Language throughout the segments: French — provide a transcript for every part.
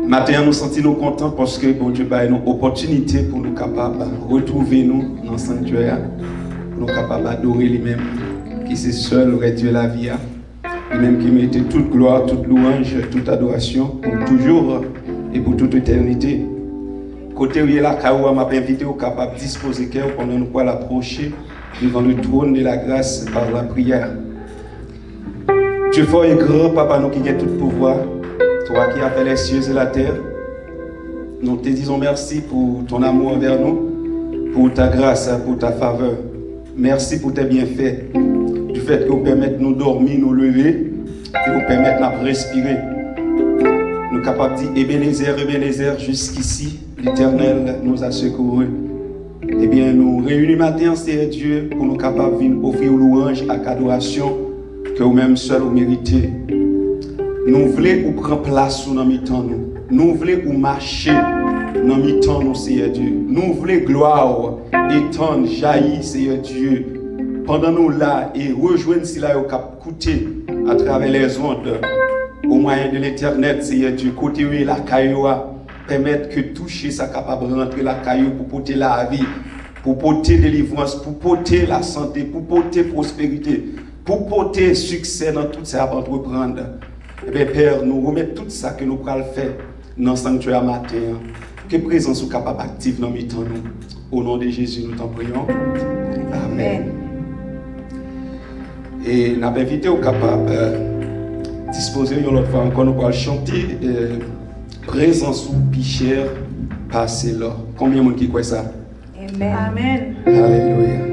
Maintenant, nous sentons contents parce que bon Dieu a une opportunité pour nous capables de retrouver nous dans le sanctuaire, pour nous capables d'adorer lui-même, qui c'est seul vrai Dieu la vie, lui-même qui mérite toute gloire, toute louange, toute adoration pour toujours et pour toute éternité. Côté où il est là, Kaoua m'a invité au capable de disposer cœur pendant nous pour l'approcher devant le trône de la grâce par la prière. Dieu fort et grand, Papa, nous qui avons tout pouvoir. Toi qui as fait les cieux et la terre, nous te disons merci pour ton amour envers nous, pour ta grâce, pour ta faveur. Merci pour tes bienfaits, du fait que vous permettez de nous dormir, nous lever, et vous permettez de respirer. Nous sommes capables de dire Ebenezer, jusqu'ici, l'Éternel nous a secourus. Eh bien, nous réunissons maintenant, Seigneur Dieu, pour nous capables de venir offrir louange à adoration que vous-même seul vous méritez. Nous voulons prendre place dans nos temps nous. Nous voulons marcher dans nos temps nous, Seigneur Dieu. Nous voulons gloire étendre, jaillir, Seigneur Dieu. Pendant nous là et rejoindre si là au cap coûter à travers les ondes au moyen de l'Internet, Seigneur Dieu. Côté où la cailloua permettre que toucher ça capable de rentrer la caillou pour porter la vie, pour porter délivrance, pour porter la santé, pour porter prospérité, pour porter succès dans tout ça à entreprendre. Eh bien, Père, nous remettons tout ça que nous pourrons faire dans le sanctuaire matin. Que présence soit capable active dans nos temps. Au nom de Jésus, nous t'en prions. Amen. Et nous avons invité au capable disposer une autre fois encore, nous pourrons chanter présence ou pichère passer là. Combien de monde qui croit ça? Amen. Amen. Alléluia.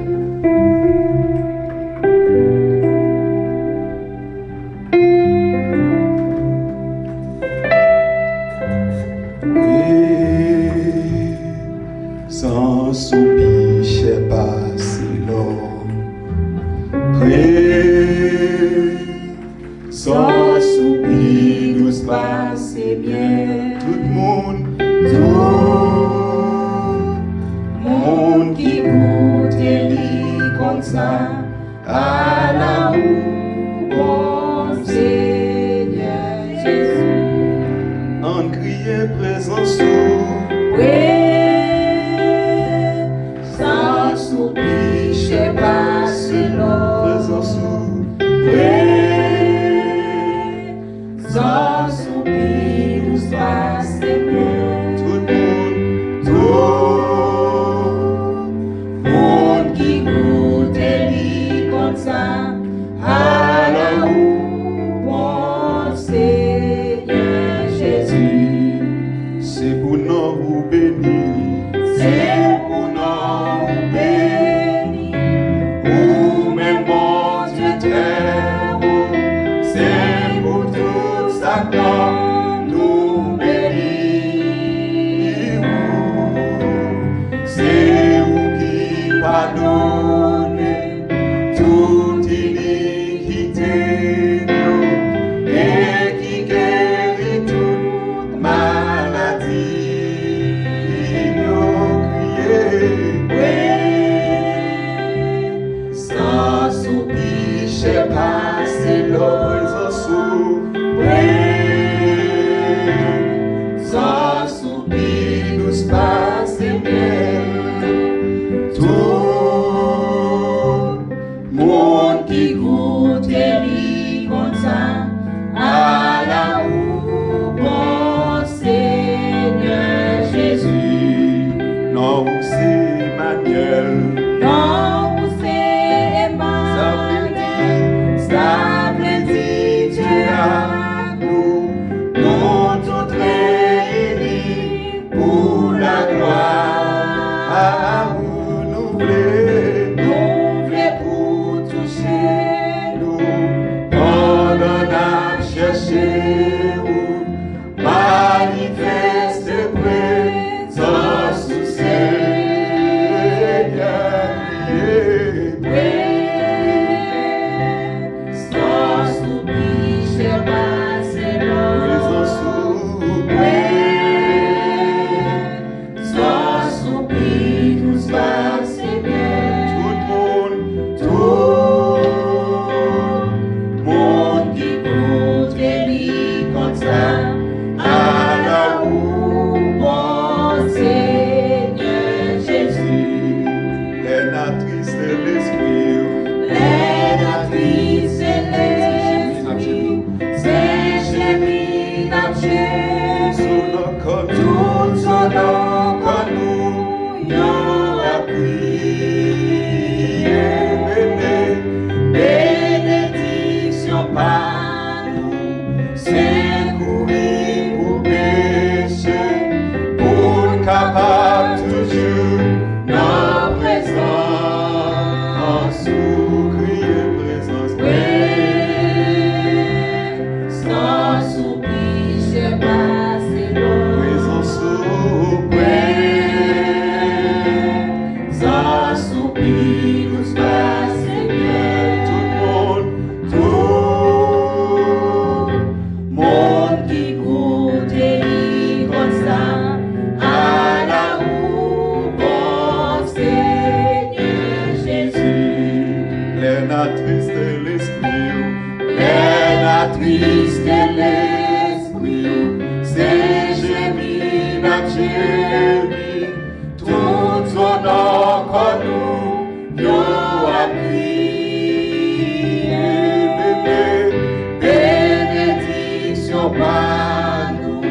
non pas nous,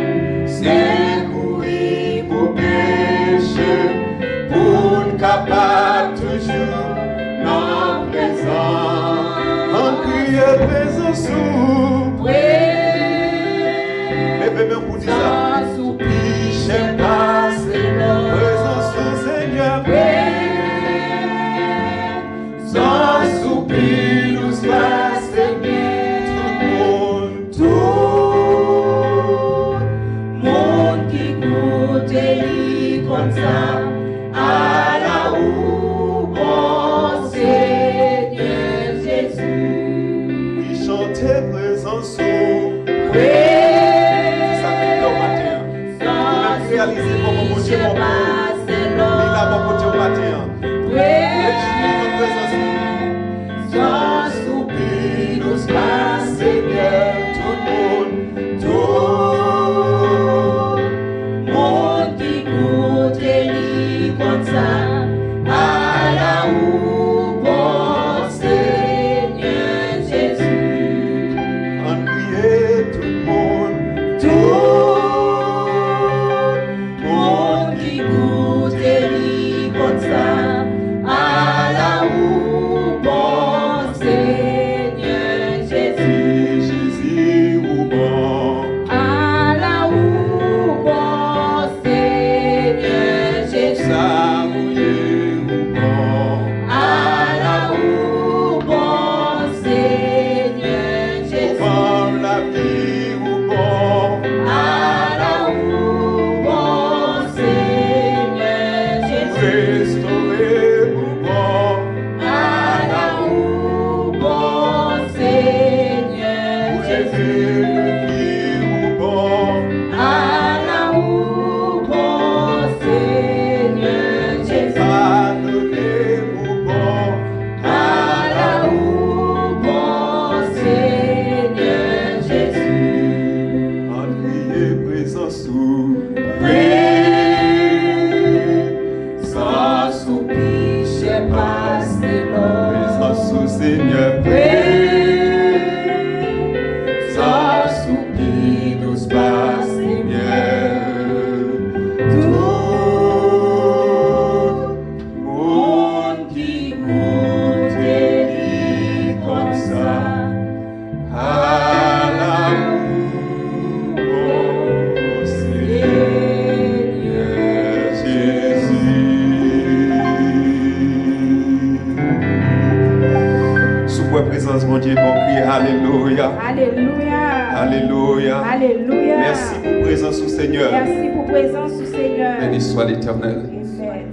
c'est courir pour pécher, pour nous capable toujours dans présence. En crier présence sous. Levez-moi pour dire ça. J'aime pas présence du Seigneur. Sans soupir, nous passe tout le monde qui goûte et comme ça, à la où bon Seigneur Jésus. Oui, chantez présence au réaliser comment mon Dieu mon Père. Il a mon côté au matin. Sans soupir, nous passe Seigneur, tout le monde qui goûte et lit comme ça, à la où bon Seigneur Jésus. En prier tout le monde, à la où bon Seigneur Jésus, Jésus ou bon, à la où bon Seigneur Jésus, Saouye ou bon, à la où bon Seigneur Jésus, pour la vie ou bon, à la où bon Seigneur Jésus. Seigneur, sans soupir, nous passe Seigneur, tout monde qui goûte et lit comme ça, à l'amour, oh Seigneur Jésus. Sous votre présence, mon Dieu, bon cri, alléluia. Alléluia. Alléluia. Alléluia. Merci pour présence au Seigneur. Merci pour présence au Seigneur. Béni soit l'Éternel. Amen.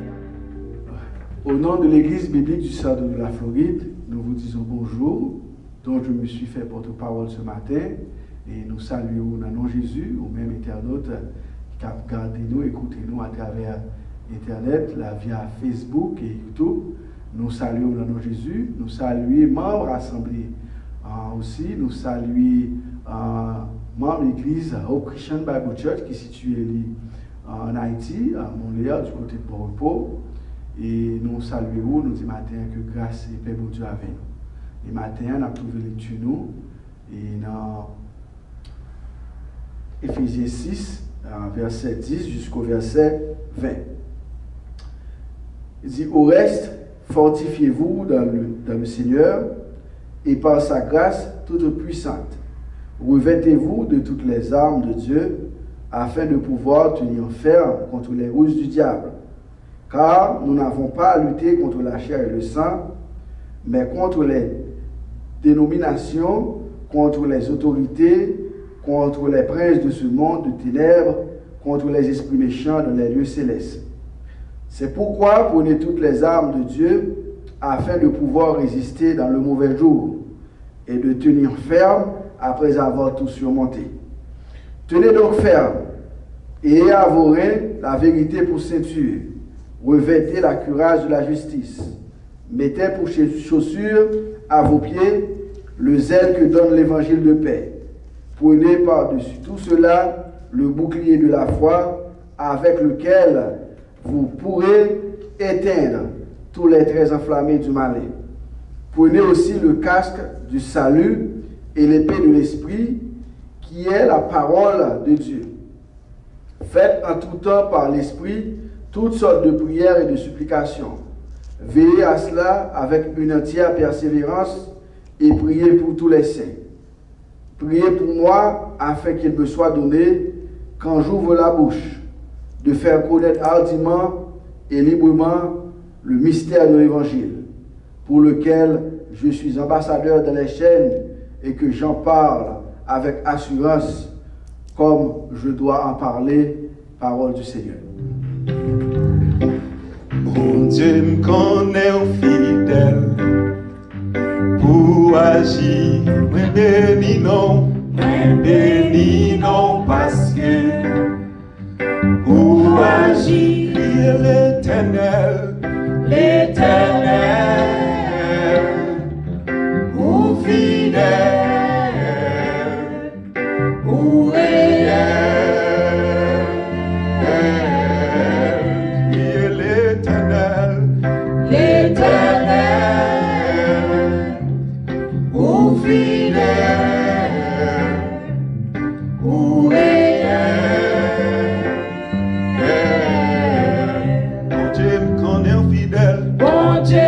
Au nom de l'Église biblique du Sardou de la Floride, nous vous disons bonjour, dont je me suis fait porte-parole ce matin, et nous saluons dans le nom de Jésus, ou même internautes qui regardent nous, écoutez nous à travers Internet, la via Facebook et YouTube. Nous saluons dans le nom de Jésus, nous saluons membres assemblés aussi, nous saluons membres de l'église Hope Christian Bible Church qui est située en Haïti, à Montréal, du côté de Port-au-Port. Et nous saluons, nous disons matin que grâce et paix pour Dieu avec nous. Et matin, on a trouvé lecture nous, et dans Éphésiens 6, verset 10 jusqu'au verset 20. Il dit, au reste, fortifiez-vous dans le Seigneur et par sa grâce toute puissante. Revêtez-vous de toutes les armes de Dieu afin de pouvoir tenir ferme contre les ruses du diable. Car nous n'avons pas à lutter contre la chair et le sang, mais contre les dénominations, contre les autorités, contre les princes de ce monde de ténèbres, contre les esprits méchants dans les lieux célestes. C'est pourquoi prenez toutes les armes de Dieu afin de pouvoir résister dans le mauvais jour et de tenir ferme après avoir tout surmonté. Tenez donc ferme et ayez à vos reins la vérité pour ceinture. Revêtez la cuirasse de la justice. Mettez pour chaussures à vos pieds le zèle que donne l'évangile de paix. Prenez par-dessus tout cela le bouclier de la foi avec lequel vous pourrez éteindre tous les traits enflammés du malin. Prenez aussi le casque du salut et l'épée de l'esprit, qui est la parole de Dieu. Faites en tout temps par l'Esprit toutes sortes de prières et de supplications. Veillez à cela avec une entière persévérance et priez pour tous les saints. Priez pour moi afin qu'il me soit donné, quand j'ouvre la bouche, de faire connaître hardiment et librement le mystère de l'Évangile, pour lequel je suis ambassadeur dans les chaînes et que j'en parle avec assurance, comme je dois en parler, parole du Seigneur. Bon Dieu me connaît au fidèle, pour agir, moi béni non, parce que pour agir, l'Éternel, pour fidèle, pour Bon Dieu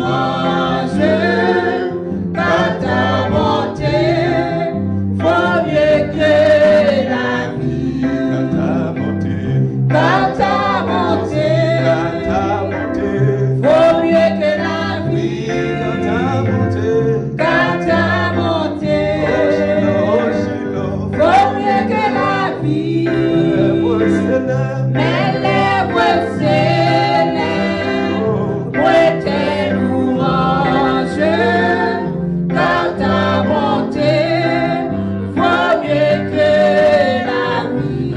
louange, car ta bonté vaut mieux que la vie. Car ta bonté vaut mieux que la vie. Car ta bonté vaut mieux que la vie. Mes lèvres célèbrent tes louanges, car ta bonté vaut mieux que la vie.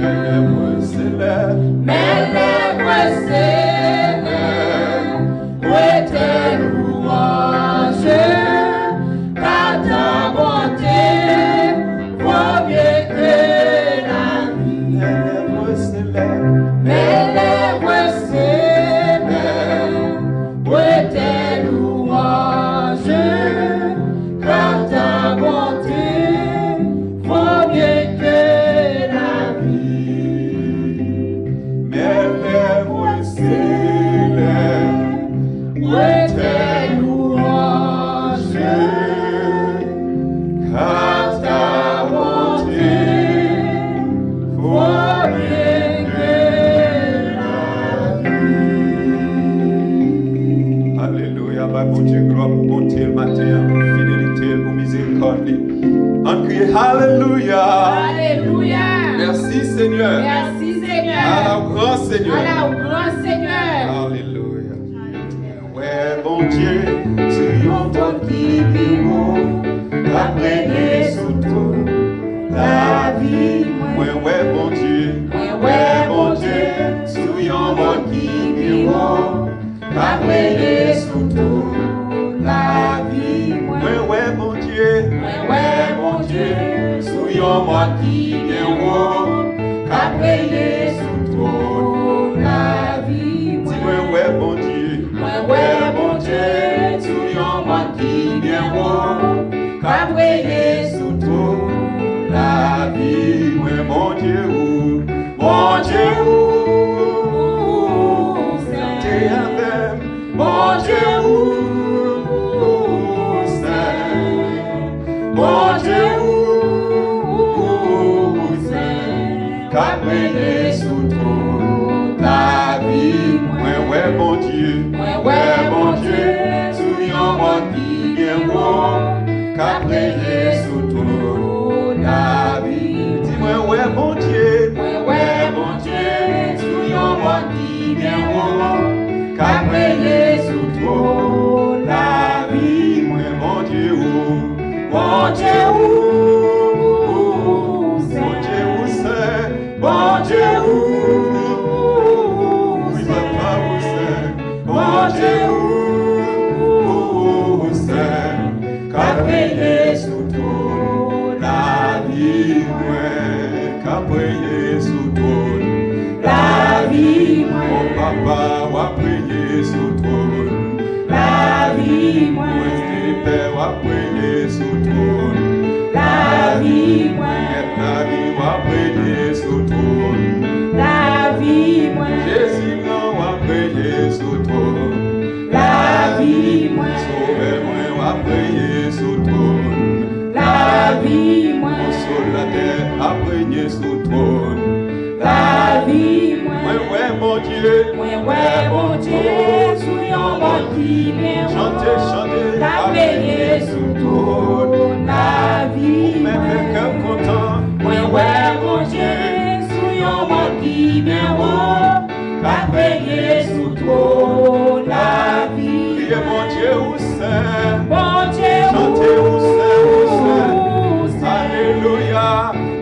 Mes lèvres célèbrent tes louanges, car ta bonté vaut mieux que la vie. Mes lèvres célèbrent tes louanges, car ta bonté vaut mieux que la vie. Mes lèvres célèbrent tes louanges, car ta bonté vaut mieux que la vie. Alléluia, bah, bon Dieu, gloire pour bonté le matin, pour fidélité, pour miséricorde. On crie Alléluia. Alléluia. Merci Seigneur. Merci Seigneur. Alors grand Seigneur. Alors grand Seigneur. Alléluia. Ouais, bon Dieu, tu entends qui vivons, après sous tout la vie. Ouais, bon Dieu. Ouais, bon Dieu, tu entends qui vivons, après sous tout la vie. Ouais, bon Dieu. Ouais, bon Dieu, tu entends qui vivons, après sous tout la vie. Ouais, bon Dieu. Ouais, bon Dieu, tu entends qui vivons, après sous tout la vie. Ouais, bon Dieu, bon Dieu, t'es avec, bon Dieu, c'est, bon Dieu, c'est, qu'après sous toute la vie. Ouais, bon Dieu, ouais, bon Dieu, tu entends qui vivons, qu'après sous toute la vie. Dis-moi, ouais, bon Dieu, ouais, bon Dieu, tu entends qui vivons, qu'après sous toute la vie. Ouais, bon Dieu, bon Dieu, c'est, bon Dieu, oui, papa, c'est, bon Dieu, c'est, qu'après sous toute la vie, ouais, qu'après sous toute la vie, mon papa, va prier sous toute la vie, moi, père, va prier sous toute la vie, moi, la vie, va prier sous toute la vie, moi, Jésus, non, va prier sous toute la vie, moi, sauvez-moi, va prier sous toute la vie, moi, consolateur, va prier sous toute la vie, moi, ouais, mon Dieu, Ouais, bon Dieu, souillons bon qui vient. chantez, La prier sous toute la vie. même le cœur content, Ouais, bon Dieu, souillons bon qui vient. La prier sous toute la vie. priez mon Dieu, où c'est, Bon Dieu, chantez, où c'est, alléluia,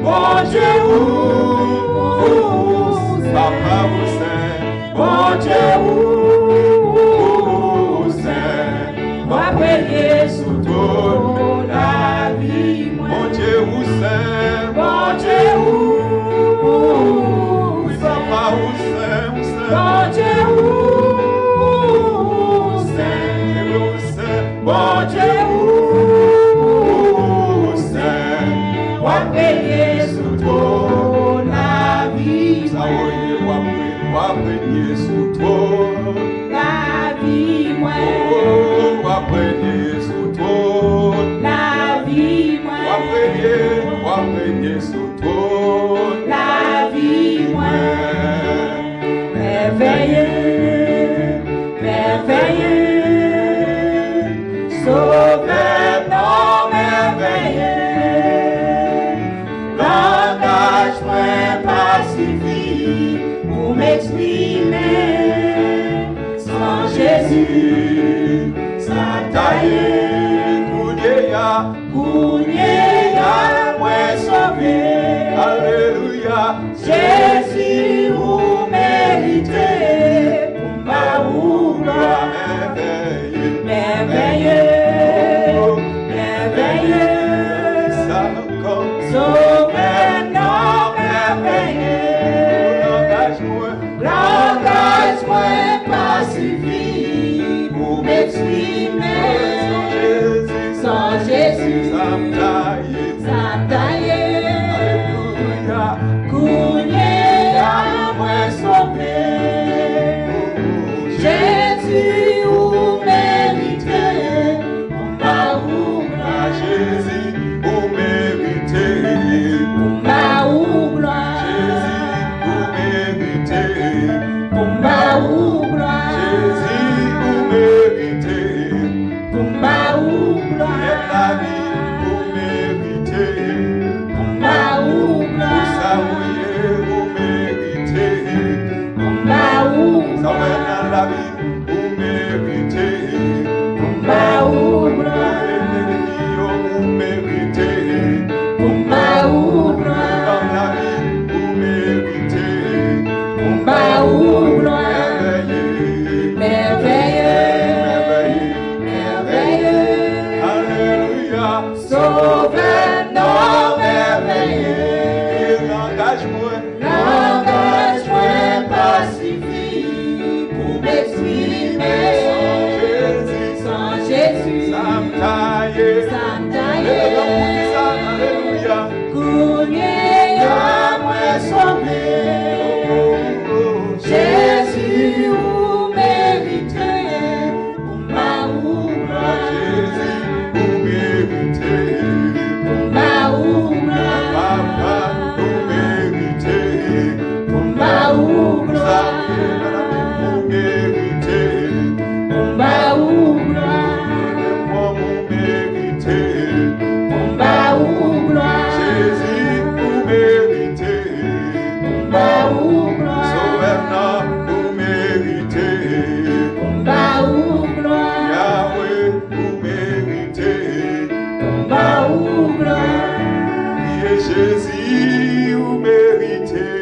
bon Dieu, où papa, où c'est, bon Dieu, où c'est, la prier sous toute la vie. mon Dieu, où c'est, Bon Dieu, oui, papa, où c'est, bon Dieu, bon Dieu, c'est, va payer sous toute la vie. ça va prier sous toi, La vie, moi. va taillé, Kounia, moi sauvé. Alléluia. Jésus, vous méritez, ma gloire. Merveilleux, merveilleux, sauveur, merveilleux. Langage-moi pas suffit pour m'exprimer. Sans Jésus, ça me taille. Alléluia. Couler à moi sauvé. Jésus, vous méritez ma gloire. Jésus, vous méritez. Ma gloire. Jésus, vous méritez. Ma gloire. Jésus, vous méritez. Ma gloire. La vie, vous méritez. Ma Vous gloire. savouillez, vous méritez. Ma gloire. Ça va dans la vie, vous méritez. Ma gloire. Vous méritez. Ma gloire. Dans la vie, vous méritez. Ma gloire. Merveilleux, Merveilleux, merveilleux. merveilleux. Alléluia. Sauveur, non merveilleux. Engage-moi. Langage-moi pas suffit pour m'exprimer. Sans Jésus, Ça me taille. ça me taille. Alléluia. Couler à moi sauvé. Jésus, vous méritez ma gloire. Vous méritez. Ma Papa, gloire. vous méritez. Ma gloire. Vous méritez. Ma gloire. Moi, vous méritez. Ma gloire. Jésus, vous méritez. Ma gloire. Sauveur, vous méritez. Ma gloire. Yahweh, vous méritez. Ma gloire. Et Jésus, vous méritez.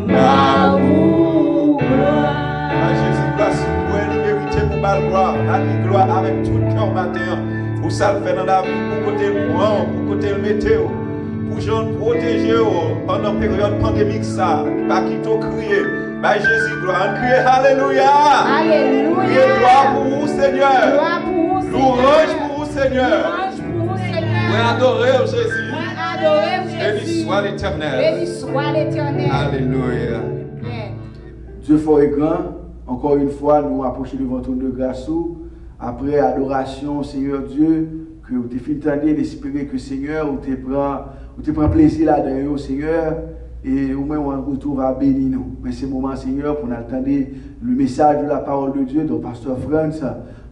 Ma gloire. À Jésus, grâce pour elle, il méritait pour mal gloire. À lui, gloire avec tout le cœur matin. Pour ça, le fait dans la vie, pour côté le courant, pour côté le météo. Pour gens protéger pendant la période pandémique, ça. Pas qu'il t'a crié. Bah, Jésus, gloire. On crie, Alléluia. Criez gloire pour vous, Seigneur. Gloire pour vous, Louange Seigneur. pour vous, Seigneur. Louange pour vous, Oui, Seigneur. adorez Jésus. Adorez Béni Jésus. soit l'Éternel. Béni soit l'Éternel. Alléluia. Bien. Dieu fort et grand, encore une fois, nous approchons devant ton de grâce. Après adoration, Seigneur Dieu, que vous te fait entendre, d'espérer que Seigneur, vous te prend plaisir là-dedans, Seigneur, et au moins on retrouve à bénir nous. Mais ce moment, Seigneur, pour nous attendre le message de la parole de Dieu, dont Pasteur Franz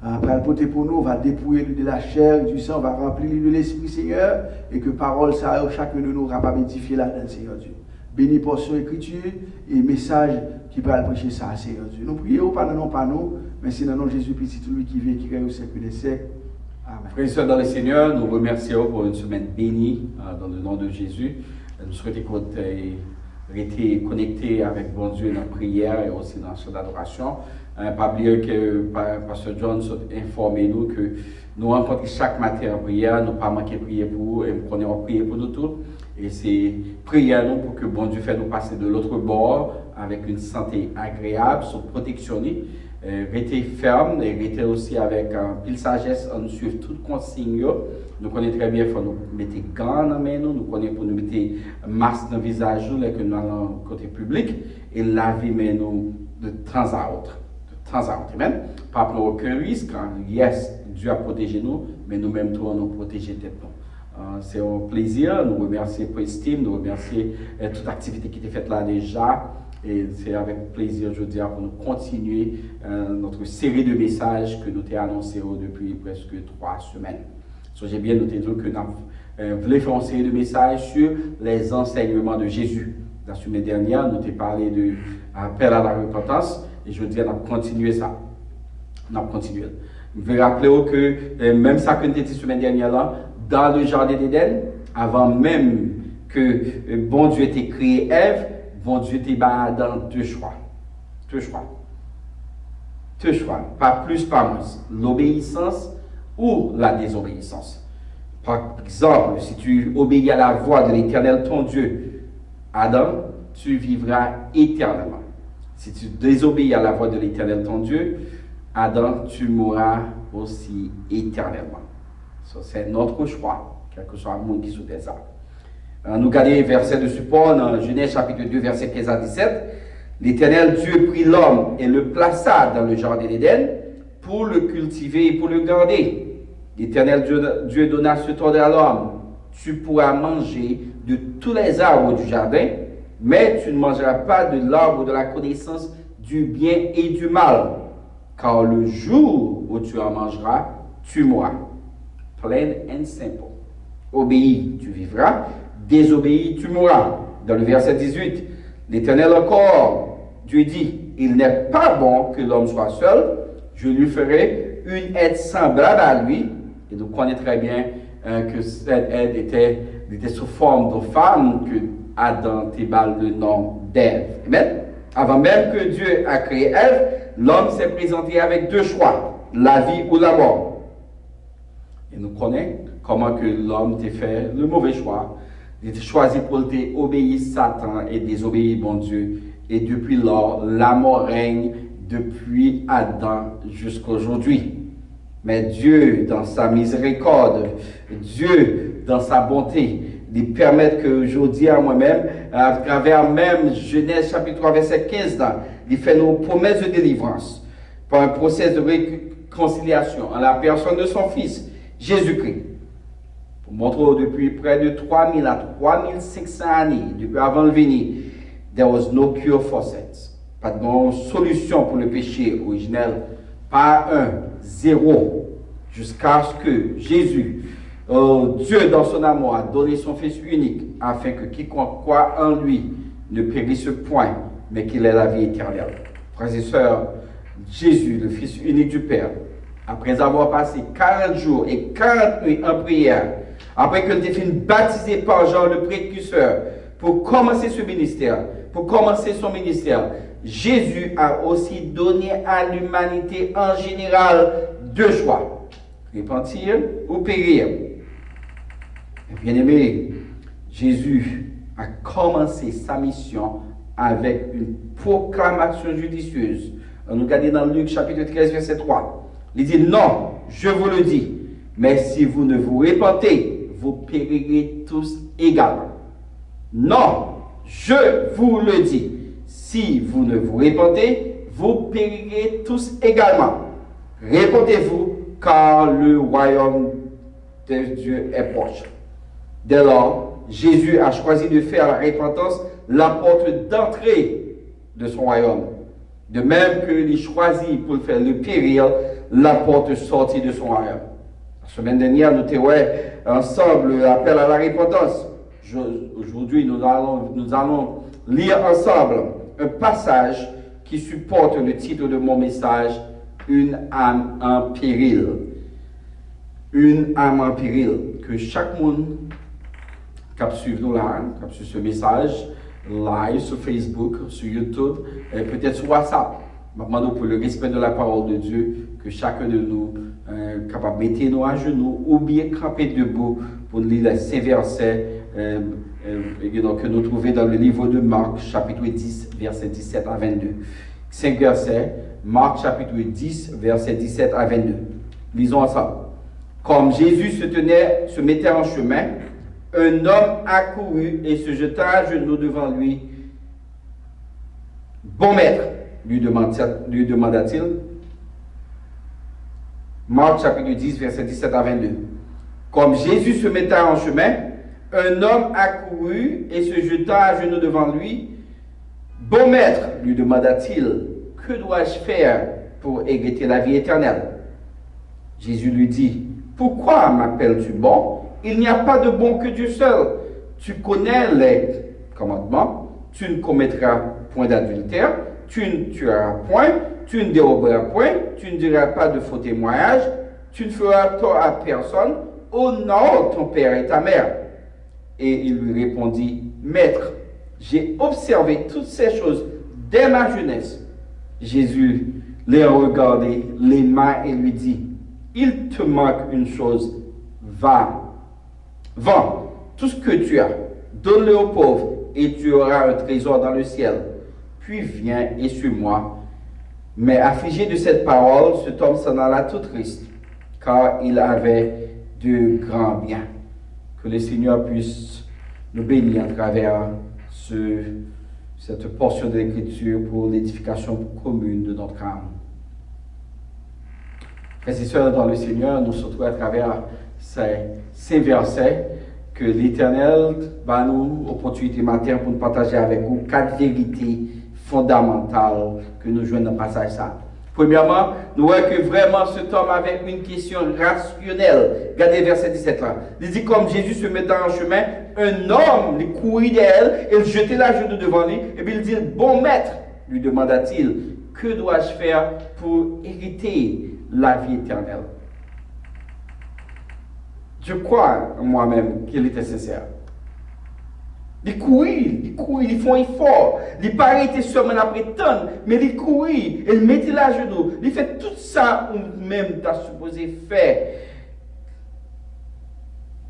va le porter pour nous, va dépouiller de la chair et du sang, va remplir de l'esprit, Seigneur, et que parole, ça, chacun de nous, capable d'édifier là-dedans, Seigneur Dieu. Béni portion écriture et message qui peut prêcher ça, Seigneur Dieu. Nous prions, pas nous, mais c'est dans le nom de Jésus-Christ, tout lui qui vient, qui règne au siècle des siècles. Amen. Frères et sœurs dans le Seigneur, nous remercions pour une semaine bénie dans le nom de Jésus. Nous souhaitons que vous restez connectés avec bon Dieu dans la prière et aussi dans son adoration. Pas oublier que Pasteur John a informé nous que nous rencontrons chaque matin en prière, nous ne pas manquer de prier pour vous et nous prenons prier pour nous tous. Et c'est prier nous pour que bon Dieu fasse nous passer de l'autre bord avec une santé agréable, son protection. Restez ferme et restez aussi avec un pile sagesse à nous suivre toutes consignes. Nous connaissons très bien, il faut nous mettre gants dans les mains, nous connaissons pour nous mettre masque dans le visage, que nous allons côté public, et laver nous de temps à autre. De temps à autre. Amen. Pas prendre aucun risque. Yes, Dieu a protégé nous, mais nous-mêmes, nous protéger tête nous. C'est un plaisir, nous remercions pour l'estime, nous remercions toute activité qui était faite là déjà. Et c'est avec plaisir, je dis, pour nous continuer notre série de messages que nous t'avons annoncé depuis presque 3 semaines. So, j'ai bien noté que nous voulons faire une série de messages sur les enseignements de Jésus. La semaine dernière, nous t'avons parlé de l'appel à la repentance et je dis, on a continué ça. On a continué. Je vais rappeler que même ça que nous étions la semaine dernière là, dans le jardin d'Éden, avant même que bon Dieu ait créé Ève, bon Dieu était dans deux choix. Deux choix. Deux choix. Pas plus, pas moins. L'obéissance ou la désobéissance. Par exemple, si tu obéis à la voix de l'Éternel, ton Dieu, Adam, tu vivras éternellement. Si tu désobéis à la voix de l'Éternel, ton Dieu, Adam, tu mourras aussi éternellement. Ça, c'est notre choix, quel que soit le monde qui sous des arbres. Nous regardons les versets de support dans Genèse chapitre 2, versets 15 à 17. L'Éternel Dieu prit l'homme et le plaça dans le jardin d'Éden pour le cultiver et pour le garder. L'Éternel Dieu donna ce ordre à l'homme: tu pourras manger de tous les arbres du jardin, mais tu ne mangeras pas de l'arbre de la connaissance du bien et du mal, car le jour où tu en mangeras, tu mourras. Plain and simple. Obéis, tu vivras. Désobéis, tu mourras. Dans le verset 18, l'Éternel encore, Dieu dit: il n'est pas bon que l'homme soit seul, je lui ferai une aide semblable à lui. Et nous connaissons très bien que cette aide était sous forme de femme, que Adam t'ébale le nom d'Ève. Amen. Avant même que Dieu a créé Ève, l'homme s'est présenté avec deux choix: la vie ou la mort. Et nous connaissons comment que l'homme t'a fait le mauvais choix. Il a choisi pour obéir Satan et désobéir bon Dieu. Et depuis lors, la mort règne depuis Adam jusqu'à aujourd'hui. Mais Dieu, dans sa miséricorde, Dieu, dans sa bonté, il permet que aujourd'hui à moi-même, à travers même Genèse chapitre 3, verset 15, il fait nos promesses de délivrance par un processus de réconciliation en la personne de son Fils, Jésus-Christ. Pour montrer depuis près de 3000 à 3500 années, depuis avant le venir, there was no cure for sins. Pas de bonne solution pour le péché originel. Pas un, zéro. Jusqu'à ce que Jésus, Dieu dans son amour, a donné son Fils unique, afin que quiconque croit en lui ne périsse point, mais qu'il ait la vie éternelle. Frères et sœurs, Jésus, le Fils unique du Père, après avoir passé 40 jours et 40 nuits en prière, après qu'il ait fini baptisé par Jean le précurseur, pour commencer ce ministère, pour commencer son ministère, Jésus a aussi donné à l'humanité en général deux choix: repentir ou périr. Bien-aimé, Jésus a commencé sa mission avec une proclamation judicieuse. On nous regarde dans Luc chapitre 13, verset 3. Il dit: non, je vous le dis, mais si vous ne vous repentez, vous périrez tous également. Non, je vous le dis, si vous ne vous repentez, vous périrez tous également. Répentez-vous, car le royaume de Dieu est proche. Dès lors, Jésus a choisi de faire la repentance la porte d'entrée de son royaume. De même qu'il choisit pour faire le périr la porte de sortie de son royaume. La semaine dernière, nous avons ensemble l'appel à la repentance. Aujourd'hui, nous allons lire ensemble un passage qui supporte le titre de mon message: une âme en péril. Une âme en péril. Que chaque monde qui suit nous là, qui suit ce message live sur Facebook, sur YouTube, et peut-être sur WhatsApp, maintenant pour le respect de la parole de Dieu, que chacun de nous capable de mettre nos à genoux ou bien camper debout pour lire ces versets que nous trouvons dans le livre de Marc, chapitre 10, versets 17 à 22. 5 versets, Marc, chapitre 10, versets 17 à 22. Lisons ensemble. Comme Jésus se mettait en chemin, un homme accourut et se jeta à genoux devant lui. Bon maître, lui demanda-t-il. Marc, chapitre 10, versets 17 à 22. Comme Jésus se mettait en chemin, un homme accourut et se jeta à genoux devant lui. Bon maître, lui demanda-t-il, que dois-je faire pour hériter la vie éternelle? Jésus lui dit: pourquoi m'appelles-tu bon? Il n'y a pas de bon que Dieu seul. Tu connais les commandements. Tu ne commettras point d'adultère. Tu ne tueras point. tu ne déroberas point, tu ne diras pas de faux témoignages, tu ne feras tort à personne, honore ton père et ta mère. Et il lui répondit, Maître, j'ai observé toutes ces choses dès ma jeunesse. Jésus les regardait, les mains et lui dit, il te manque une chose, va, vends tout ce que tu as, donne-le aux pauvres et tu auras un trésor dans le ciel. Puis viens et suis-moi. Mais affligé de cette parole, cet homme s'en alla tout triste, car il avait de grands biens. Que le Seigneur puisse nous bénir à travers cette portion de l'Écriture pour l'édification commune de notre âme. Frères et sœurs dans le Seigneur, nous se retrouvons à travers ces versets que l'Éternel va nous opportunité matin pour nous partager avec vous 4 vérités fondamentales que nous jouons dans le passage ça. Premièrement, nous voyons que vraiment cet homme avait une question rationnelle. Regardez verset 17 là. Il dit comme Jésus se mettait en chemin, un homme lui courit d'elle et il jetait la genou devant lui. Et puis il dit, bon maître, lui demanda-t-il, que dois-je faire pour hériter la vie éternelle? Je crois moi-même qu'il était sincère. Ils courent, ils font effort. Ils pas arrêter seulement à prétendre, mais ils courent, ils mettent la genou. Ils font tout ça ou même tu as supposé faire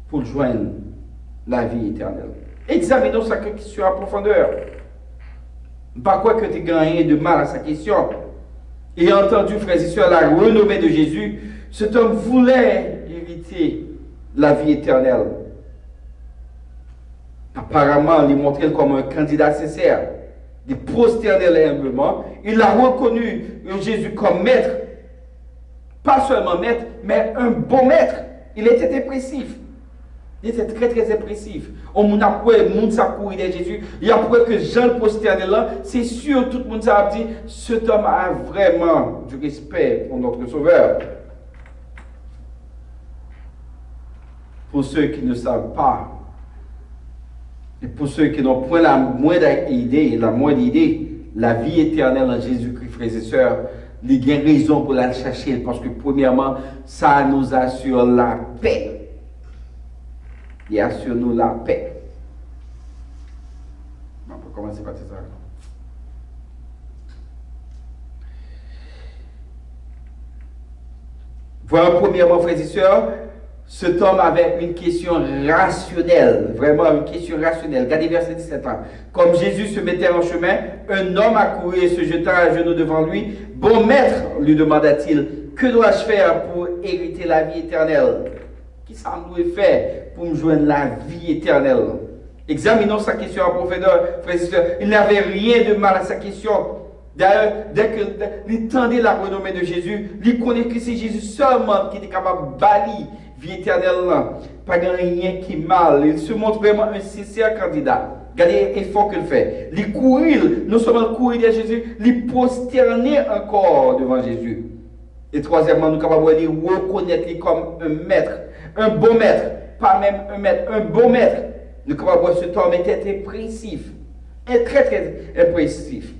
pour joindre la vie éternelle. Examinons sa question en profondeur. Pas quoi que tu gagné de mal à sa question. Et entendu, frères et sœurs, la renommée de Jésus, cet homme voulait hériter la vie éternelle. Apparemment, il montrait comme un candidat sincère. Il prosternait humblement. Il a reconnu Jésus comme maître. Pas seulement maître, mais un bon maître. Il était impressif. Il était très très impressif. On a pris le monde qui a couru de Jésus. Il y a pris que Jean le prosterné là. C'est sûr, tout le monde a dit, cet homme a vraiment du respect pour notre Sauveur. Pour ceux qui ne savent pas, et pour ceux qui n'ont point la moindre idée, la vie éternelle en Jésus-Christ, frères et sœurs, il y a raison pour la chercher, parce que premièrement, ça nous assure la paix. Il assure nous la paix. On peut commencer par ça. Voilà, premièrement, frères et sœurs, cet homme avait une question rationnelle, vraiment une question rationnelle. Regardez verset 17 ans. Comme Jésus se mettait en chemin, un homme accourut et se jeta à genoux devant lui. Bon maître, lui demanda-t-il, que dois-je faire pour hériter la vie éternelle? Qu'est-ce que ça doit faire pour me joindre la vie éternelle? Examinons sa question en profondeur, frères et sœurs. Il n'avait rien de mal à sa question. D'ailleurs, dès qu'il tendait la renommée de Jésus, il connaît que c'est Jésus seulement qui était capable de balayer vie éternelle, pas rien qui est mal. Il se montre vraiment un sincère candidat. Regardez l'effort qu'il fait. Il courir, non seulement courir de Jésus, il prosterner encore devant Jésus. Et troisièmement, nous sommes capables de reconnaître comme un maître, un bon maître, pas même un maître, un bon maître. Nous sommes capables de voir cet homme était impressif, très très impressif.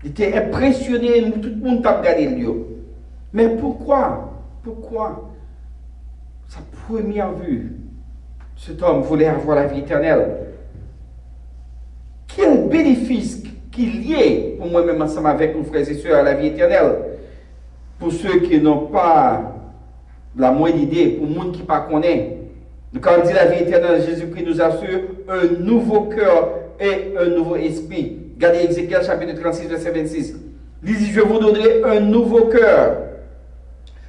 Il était impressionné, tout le monde a regardé lui. Mais pourquoi? Sa première vue, cet homme voulait avoir la vie éternelle. Quel bénéfice qu'il y ait pour moi-même ensemble avec nos frères et sœurs à la vie éternelle. Pour ceux qui n'ont pas la moindre idée, pour le monde qui ne pas connaît. Quand on dit la vie éternelle, Jésus-Christ nous assure un nouveau cœur et un nouveau esprit. Regardez Ézéchiel chapitre 36, verset 26. Il dit, je vous donnerai un nouveau cœur.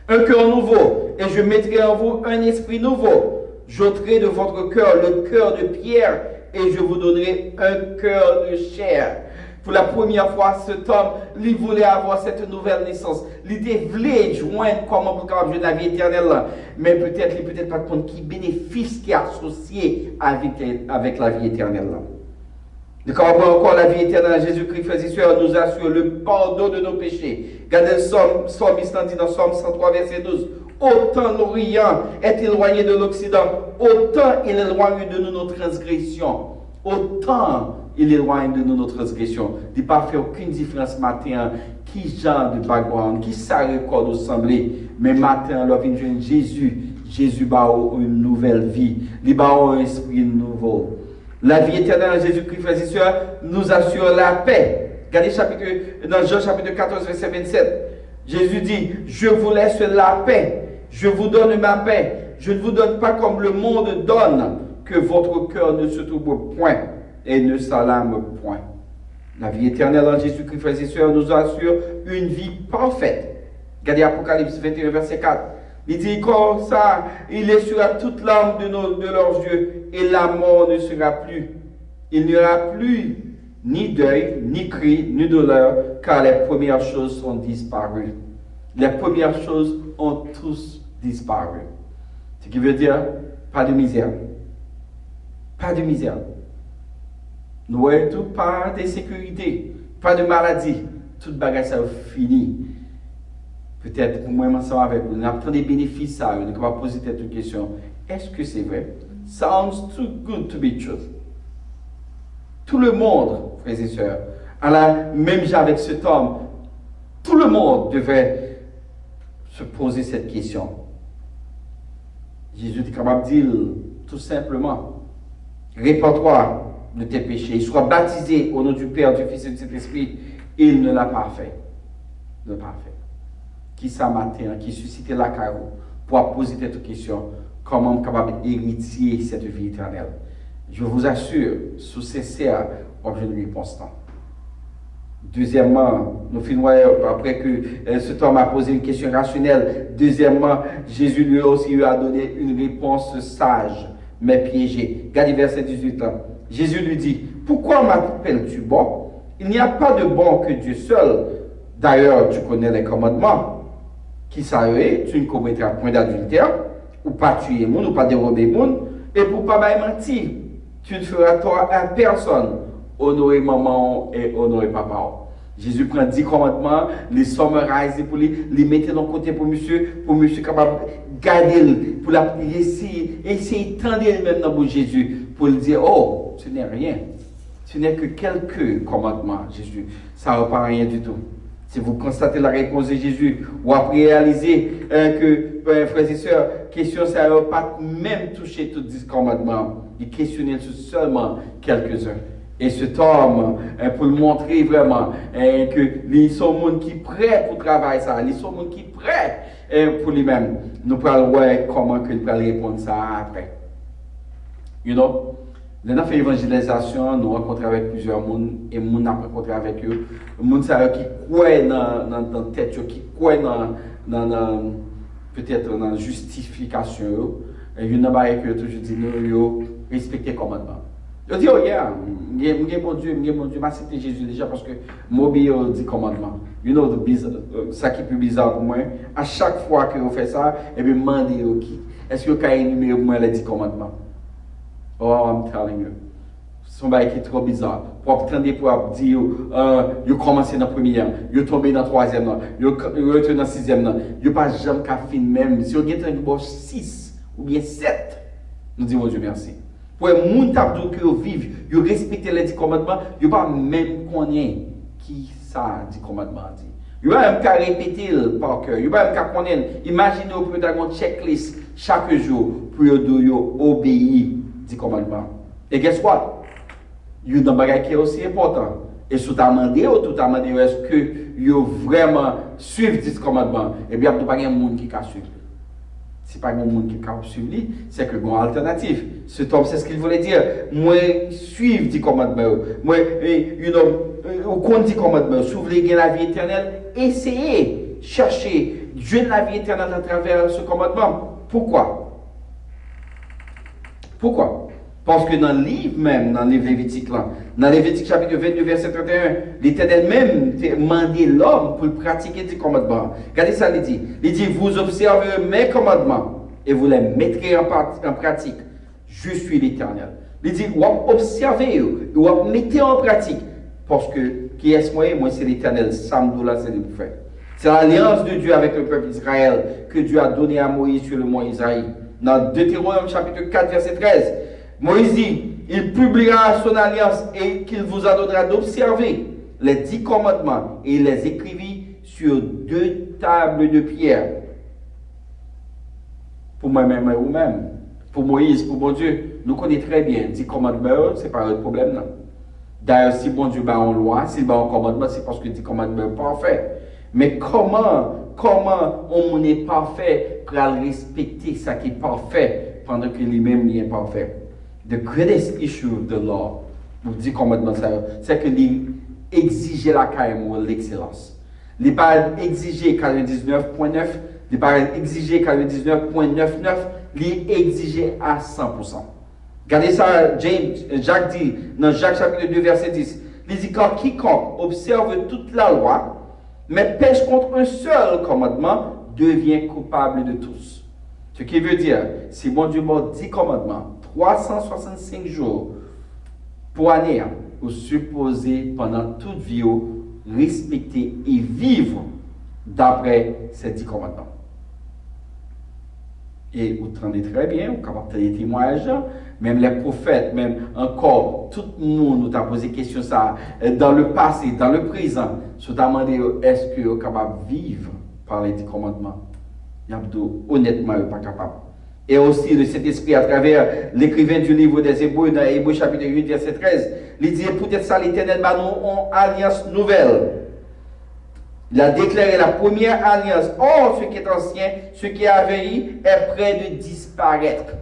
Un cœur nouveau, et je mettrai en vous un esprit nouveau. J'ôterai de votre cœur le cœur de pierre, et je vous donnerai un cœur de chair. Pour la première fois, cet homme, il voulait avoir cette nouvelle naissance. Il voulait joindre comment pour joindre la vie éternelle. Mais peut-être pas compte qui bénéfice qui est associé avec la vie éternelle. Nous comprenons encore la vie éternelle. Jésus-Christ, frères et sœurs, nous assure le pardon de nos péchés. Regardez le psalmiste dit dans Psaume 103, verset 12. Autant l'Orient est éloigné de l'Occident, autant il éloigne de nous nos transgressions. Autant il éloigne de nous nos transgressions. Il n'y a pas fait aucune différence matin qui genre de background, qui ça record semblé, mais matin, là, vient de Jésus. Jésus bat une nouvelle vie, il bat un esprit nouveau. La vie éternelle en Jésus-Christ, frères et sœurs, nous assure la paix. Regardez dans Jean chapitre 14, verset 27. Jésus dit, je vous laisse la paix, je vous donne ma paix. Je ne vous donne pas comme le monde donne, que votre cœur ne se trouble point et ne s'alarme point. La vie éternelle en Jésus-Christ, frères et sœurs, nous assure une vie parfaite. Regardez Apocalypse 21, verset 4. Il dit comme ça, il essuiera toute larme de leurs yeux et la mort ne sera plus. Il n'y aura plus ni deuil, ni cri, ni douleur, car les premières choses sont disparues. Les premières choses ont tous disparu. Ce qui veut dire, pas de misère. Pas de misère. Nous voyons tout, pas de sécurité, pas de maladie. Toute bagarre, ça fini. Peut-être pour moi, ensemble avec vous, nous avons des bénéfices à eux. Nous allons poser cette question. Est-ce que c'est vrai? Sounds too good to be true. Tout le monde, frères et sœurs, même avec cet homme, tout le monde devait se poser cette question. Jésus est capable de dire tout simplement, répands-toi de tes péchés, sois baptisé au nom du Père, du Fils et du Saint-Esprit. Il ne l'a pas fait. Il ne l'a pas fait. Qui ça matin, qui suscitait la carreau pour poser cette question, comment je suis capable d'hériter cette vie éternelle? Je vous assure, sous sincère, j'ai une réponse. Deuxièmement, nous finissons après que cet homme a posé une question rationnelle. Deuxièmement, Jésus lui aussi a donné une réponse sage, mais piégée. Regardez verset 18 là. Jésus lui dit, pourquoi m'appelles-tu bon? Il n'y a pas de bon que Dieu seul. D'ailleurs, tu connais les commandements. Qui savait, tu ne commettras point d'adultère, ou pas tuer monde, ou pas dérober monde, et pour pas mentir, tu ne feras toi à personne. Honorer maman et honorer papa. Jésus prend 10 commandements, les summarise pour les mettre dans le côté pour monsieur capable de garder, pour essayer de tendre même dans Jésus, pour lui dire, oh, ce n'est rien. Ce n'est que quelques commandements, Jésus. Ça ne va pas rien du tout. Si vous constatez la réponse de Jésus, ou après réaliser que, frères et sœurs, question, ça n'a pas même touché tous 10 commandements. Il questionnait seulement quelques-uns. Et cet homme, pour le montrer vraiment que les sont monde qui prêt pour travailler ça, les sont monde qui prêt pour lui-même. Nous parlons comment il peut répondre ça après. You know? Nous avons fait l'évangélisation, nous rencontrons avec plusieurs personnes et nous avons rencontré avec eux. Les gens qui croient dans la tête, qui croient peut-être dans la justification. Et il y a des gens qui toujours dit nous respecter les commandements. Je dis, oh yeah, mon Dieu, c'était Jésus déjà parce que m'obéir aux 10 commandements. You know, ça qui est plus bizarre pour moi, à chaque fois que vous faites ça, et bien, demandez est-ce que vous avez énuméré pour moi les 10 commandements? Oh, I'm telling you. C'est un bail qui est trop bizarre. Pour attendre pour dire, vous commencez dans la première, vous tombez dans la troisième, vous retournez dans la sixième, vous pas jamais qu'à fin même. Si vous avez un 6 ou bien 7, nous disons Dieu merci. Pour les gens que vous vivez, vous respectez les 10 commandements, vous pas même connaître qui ça 10 commandements dit. Vous pas même qu'à répéter par cœur, vous pas même qu'à connaître. Imaginez vous pouvez avoir une checklist chaque jour pour vous obéir 10 commandements. Et guess what? Il y a un bagage qui est aussi important. Et si tu as demandé, est-ce que vous vraiment suivre 10 commandements? Eh bien, il n'y a pas de monde qui a suivi. Si pas un monde qui a suivi, c'est que bon alternative. Cet homme, c'est ce qu'il voulait dire. Moi, suivre 10 commandements. Moi, au compte 10 commandements, si vous voulez gagner la vie éternelle, essayez, cherchez, jouer la vie éternelle à travers ce commandement. Pourquoi? Pourquoi? Parce que dans le livre même, dans le livre Lévitique, là, dans Lévitique chapitre 22, verset 31, l'Éternel même demandé l'homme pour pratiquer des commandements. Regardez ça, il dit, vous observerez mes commandements et vous les mettrez en pratique. Je suis l'Éternel. Il dit, vous observez, vous mettez en pratique. Parce que, qui est-ce moi? Moi, c'est l'Éternel. Samdoula, c'est le prophète. C'est l'alliance de Dieu avec le peuple d'Israël que Dieu a donné à Moïse sur le mont Isaïe. Dans Deutéronome chapitre 4, verset 13, Moïse dit, il publiera son alliance et qu'il vous en donnera d'observer les 10 commandements et il les écrivit sur 2 tables de pierre. Pour moi-même et vous-même, pour Moïse, pour bon Dieu, nous connaissons très bien 10 commandements, ce n'est pas un problème. Non. D'ailleurs, si bon Dieu bat en loi, s'il bat en commandement, c'est parce que 10 commandements sont parfaits. Mais comment on est parfait pour respecter ce qui est parfait pendant que lui-même n'est pas parfait? The greatest issue of the law, vous dites commandement, c'est que l'exiger la carrière l'excellence. Il n'est pas exiger 99.9, il n'est pas exiger 99.99, il exiger à 100%. Regardez ça, Jacques dit, dans Jacques chapitre 2, verset 10, il dit quand quiconque observe toute la loi, mais pêche contre un seul commandement, devient coupable de tous. Ce qui veut dire, si bon Dieu m'a 10 commandements, 365 jours pour année, vous supposez pendant toute vie respecter et vivre d'après ces 10 commandements. Et vous entendez très bien, vous capable de témoignages, même les prophètes, même encore, tout le monde nous a posé question ça dans le passé, dans le présent, se demander est-ce que vous êtes capable de vivre par les 10 commandements. Honnêtement, vous n'êtes pas capable. Et aussi le Saint-Esprit à travers l'écrivain du livre des Hébreux, dans Hébreux chapitre 8, verset 13, il dit peut-être ça l'Éternel, nous avons alliance nouvelle. Il a déclaré la première alliance. Or, ce qui est ancien, ce qui a vieilli, est près de disparaître.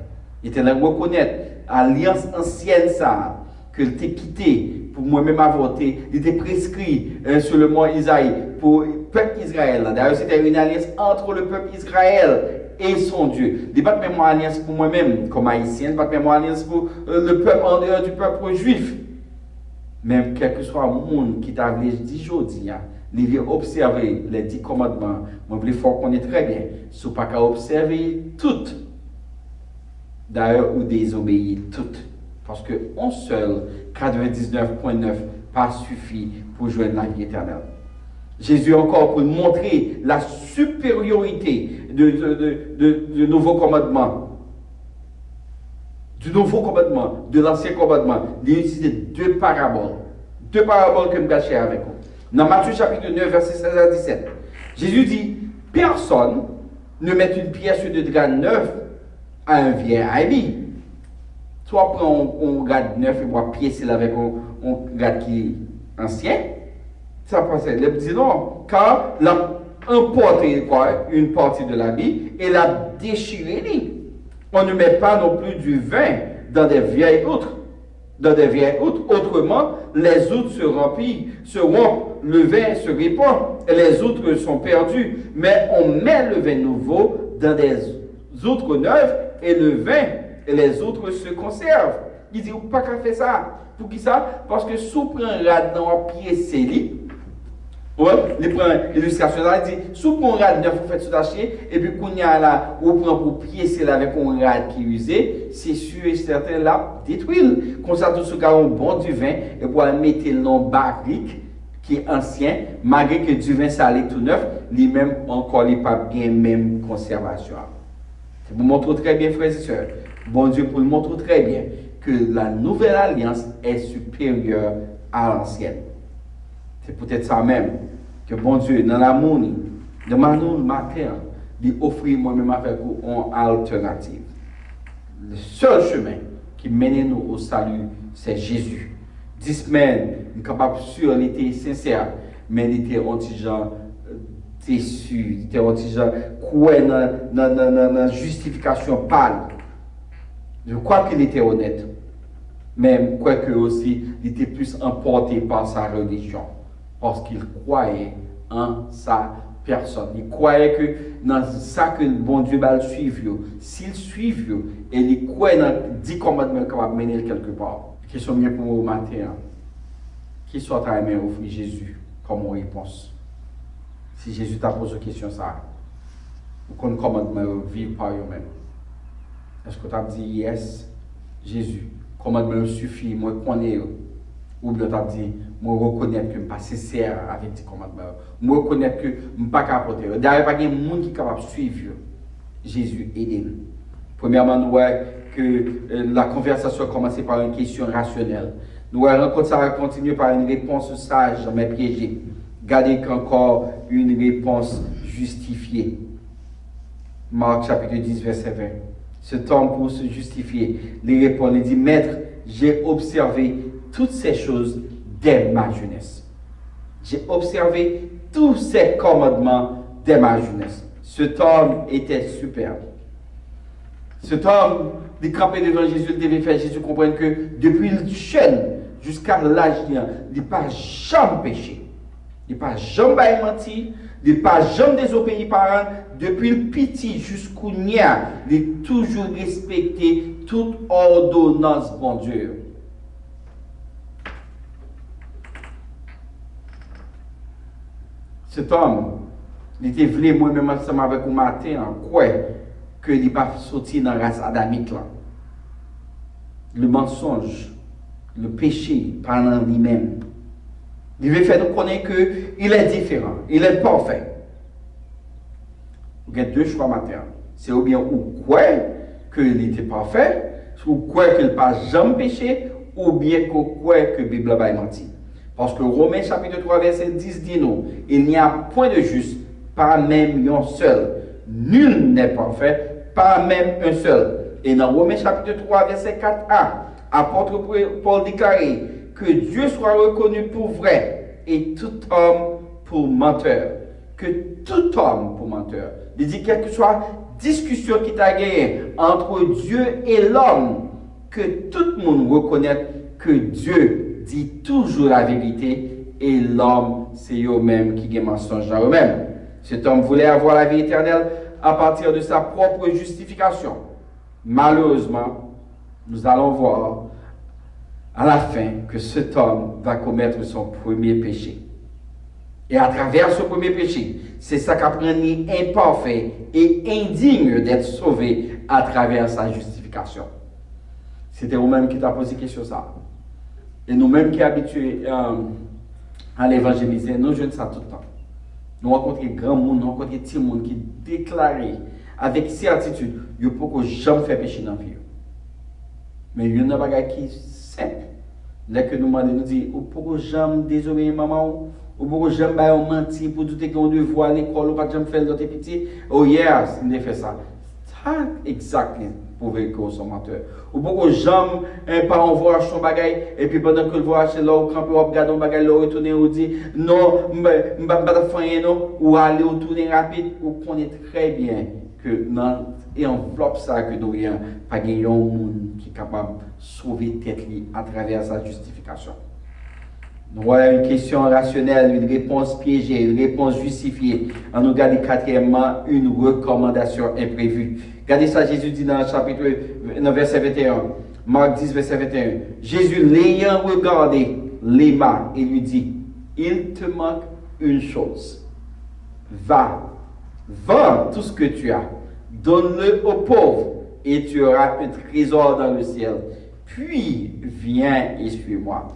L'Éternel reconnaît l'alliance ancienne, ça, que il t'a quitté pour moi-même avorter. Il était prescrit sur le mont Isaïe pour le peuple Israël. D'ailleurs, c'était une alliance entre le peuple Israël et son Dieu. Il n'est pas même alliance pour moi-même, comme haïtien, il n'est pas même alliance pour le peuple en dehors du peuple juif. Même quel que soit le monde qui t'a dit aujourd'hui, il vient observer les 10 commandements. Moi, il faut qu'on ait très bien. Si vous n'avez pas observer toutes, d'ailleurs, ou désobéir toutes. Parce qu'on seul, 99.9, pas suffit pour joindre la vie éternelle. Jésus encore pour montrer la supériorité du nouveau commandement. Du nouveau commandement, de l'ancien commandement. Il a utilisé 2 paraboles. 2 paraboles que je vais share avec vous. Dans Matthieu chapitre 9, verset 16 à 17, Jésus dit, personne ne met une pièce de drap neuf à un vieil habit. Soit prend un drap neuf et va piécer avec un drap qui est ancien. Ça passe. Il dit non, car l'a emporté une partie de l'habit et l'a déchiré. On ne met pas non plus du vin dans des vieilles outres. Autrement, les outres se rompent, le vin se répand et les outres sont perdues. Mais on met le vin nouveau dans des outres neuves et le vin et les outres se conservent. Il dit, pas qu'à faire ça. Pour qui ça? Parce que si on prend un rad dans un pied scellé, il prend l'illustration là, il dit, si on prend un rad neuf, vous faites tout acheter, et puis qu'on y a là, on prend pour pied scellé avec un rad qui est usé, c'est sûr et certain là, détruit. Comme ça, tout ce cas, on bon du vin, et pour mettre le nom barrique, qui est ancien, malgré que du vin salé tout neuf, lui-même encore n'est pas bien même conservation. C'est pour montrer très bien, frères et sœurs, bon Dieu pour le montrer très bien que la nouvelle alliance est supérieure à l'ancienne. C'est peut-être ça même que bon Dieu, dans l'amour, de le matin, il offre moi-même avec vous une alternative. Le seul chemin qui mène nous au salut, c'est Jésus. 10 semaines, il est capable sûr, il était sincère, mais il était anti-gens déçu, il était anti-gens quoi dans la justification pâle. Je crois qu'il était honnête, mais quoique aussi, il était plus emporté par sa religion, parce qu'il croyait en sa personne. Il croyait que dans ça que le bon Dieu va le suivre. S'il suit, et il croit dans 10 commandements qu'il va mener quelque part. Question bien pour vous matin. Qui soit à aimer offrir Jésus comme réponse? Si Jésus t'a posé une question, ça, ou qu'on commandement vivre par eux-mêmes. Est-ce que tu as dit yes, Jésus, commandement suffit, moi connais, ou bien tu as dit, moi reconnaître que je ne suis pas sincère avec tes commandements, moi reconnaître que je ne suis pas capable de. D'ailleurs, il n'y a pas de monde qui est capable de suivre Jésus et nous. Premièrement, nous voyons que la conversation a commencé par une question rationnelle. Nous rencontrons ça continue par une réponse sage, mais piégée. Gardez qu'encore une réponse justifiée. Marc chapitre 10, verset 20. Cet homme, pour se justifier, lui répond, il dit, Maître, j'ai observé toutes ces choses dès ma jeunesse. J'ai observé tous ces commandements dès ma jeunesse. Cet homme était superbe. Cet homme, de camper devant Jésus, il devait faire Jésus comprendre que depuis le jeune jusqu'à l'âge, il n'a pas jamais péché. Il n'a pas jamais menti. Il n'a pas jamais désobéi par un. Depuis le petit jusqu'au nia, il a toujours respecté toute ordonnance, bon Dieu. Cet homme, il était venu moi-même ensemble avec un matin, en quoi que il n'est pas sorti dans la race adamique là. Le mensonge, le péché par en lui-même. Il veut faire nous connaître qu'il est différent, il est parfait. Vous avez deux choix matin. C'est ou bien ou quoi qu'il était parfait, ou quoi qu'il n'a pas jamais péché, ou bien quoi que la Bible a menti. Parce que Romains chapitre 3 verset 10 dit nous, il n'y a point de juste, pas même un seul. Nul n'est parfait, pas même un seul. Et dans Romains chapitre 3 verset 4a, apôtre Paul déclarait que Dieu soit reconnu pour vrai et tout homme pour menteur. Que tout homme pour menteur. Il dit quelle que soit discussion qui t'a gagné entre Dieu et l'homme, que tout le monde reconnaisse que Dieu dit toujours la vérité et l'homme, c'est eux-mêmes qui ont mensonge dans eux-mêmes. Cet homme voulait avoir la vie éternelle à partir de sa propre justification. Malheureusement, nous allons voir à la fin que cet homme va commettre son premier péché. Et à travers ce premier péché, c'est ça qu'a pris imparfait et indigne d'être sauvé à travers sa justification. C'était vous-même qui t'a posé question ça. Et nous-mêmes qui sommes habitués à l'évangéliser, nous jeunes ça tout le temps. Nous rencontrons grand monde, nous rencontrons petit monde qui déclarent avec certitude, il ne peut pas jamais faire péché dans la vie. Mais il y a une chose qui est simple. Là que nous demandons, nous disons, il ne peut pas jamais désobéir maman, il ne peut pas jamais mentir pour douter qu'on doit à l'école, ou pas jamais faire d'autres petits. Oh yes, il a fait ça. Ça, exactement, pour que vous soyez menteur. Ou beaucoup de gens, un parent va acheter un bagage, et puis pendant que le voit acheter là, au camp, on regarde un bagage, on retourne, on dit, non, je ne vais pas faire non, ou aller retourner rapide, ou connaît très bien que dans l'enveloppe ça, que nous n'avons pas de monde qui est capable de sauver tête à travers sa justification. Nous avons une question rationnelle, une réponse piégée, une réponse justifiée. On nous garde quatrièmement une recommandation imprévue. Regardez ça, Jésus dit dans le chapitre, dans verset 21, Marc 10, verset 21. Jésus, l'ayant regardé, l'aima et lui dit, il te manque une chose. Va, vends tout ce que tu as, donne-le aux pauvres et tu auras un trésor dans le ciel. Puis, viens et suis-moi.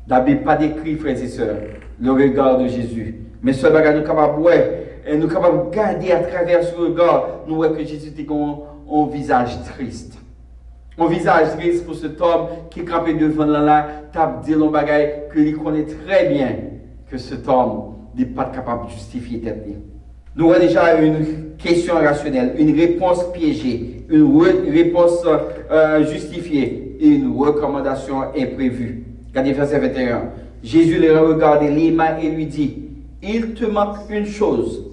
La Bible n'a pas décrit, frères et sœurs, le regard de Jésus. Mais ce bagage, nous sommes capables de garder à travers ce regard, nous voyons que Jésus était un visage triste. Un visage triste pour cet homme qui est campé devant là, tape dit le bagage, que il connaît très bien que cet homme n'est pas capable de justifier tête. Nous avons déjà une question rationnelle, une réponse piégée, une réponse justifiée et une recommandation imprévue. Regardez verset 21. Jésus les regardait les mains et lui dit, il te manque une chose.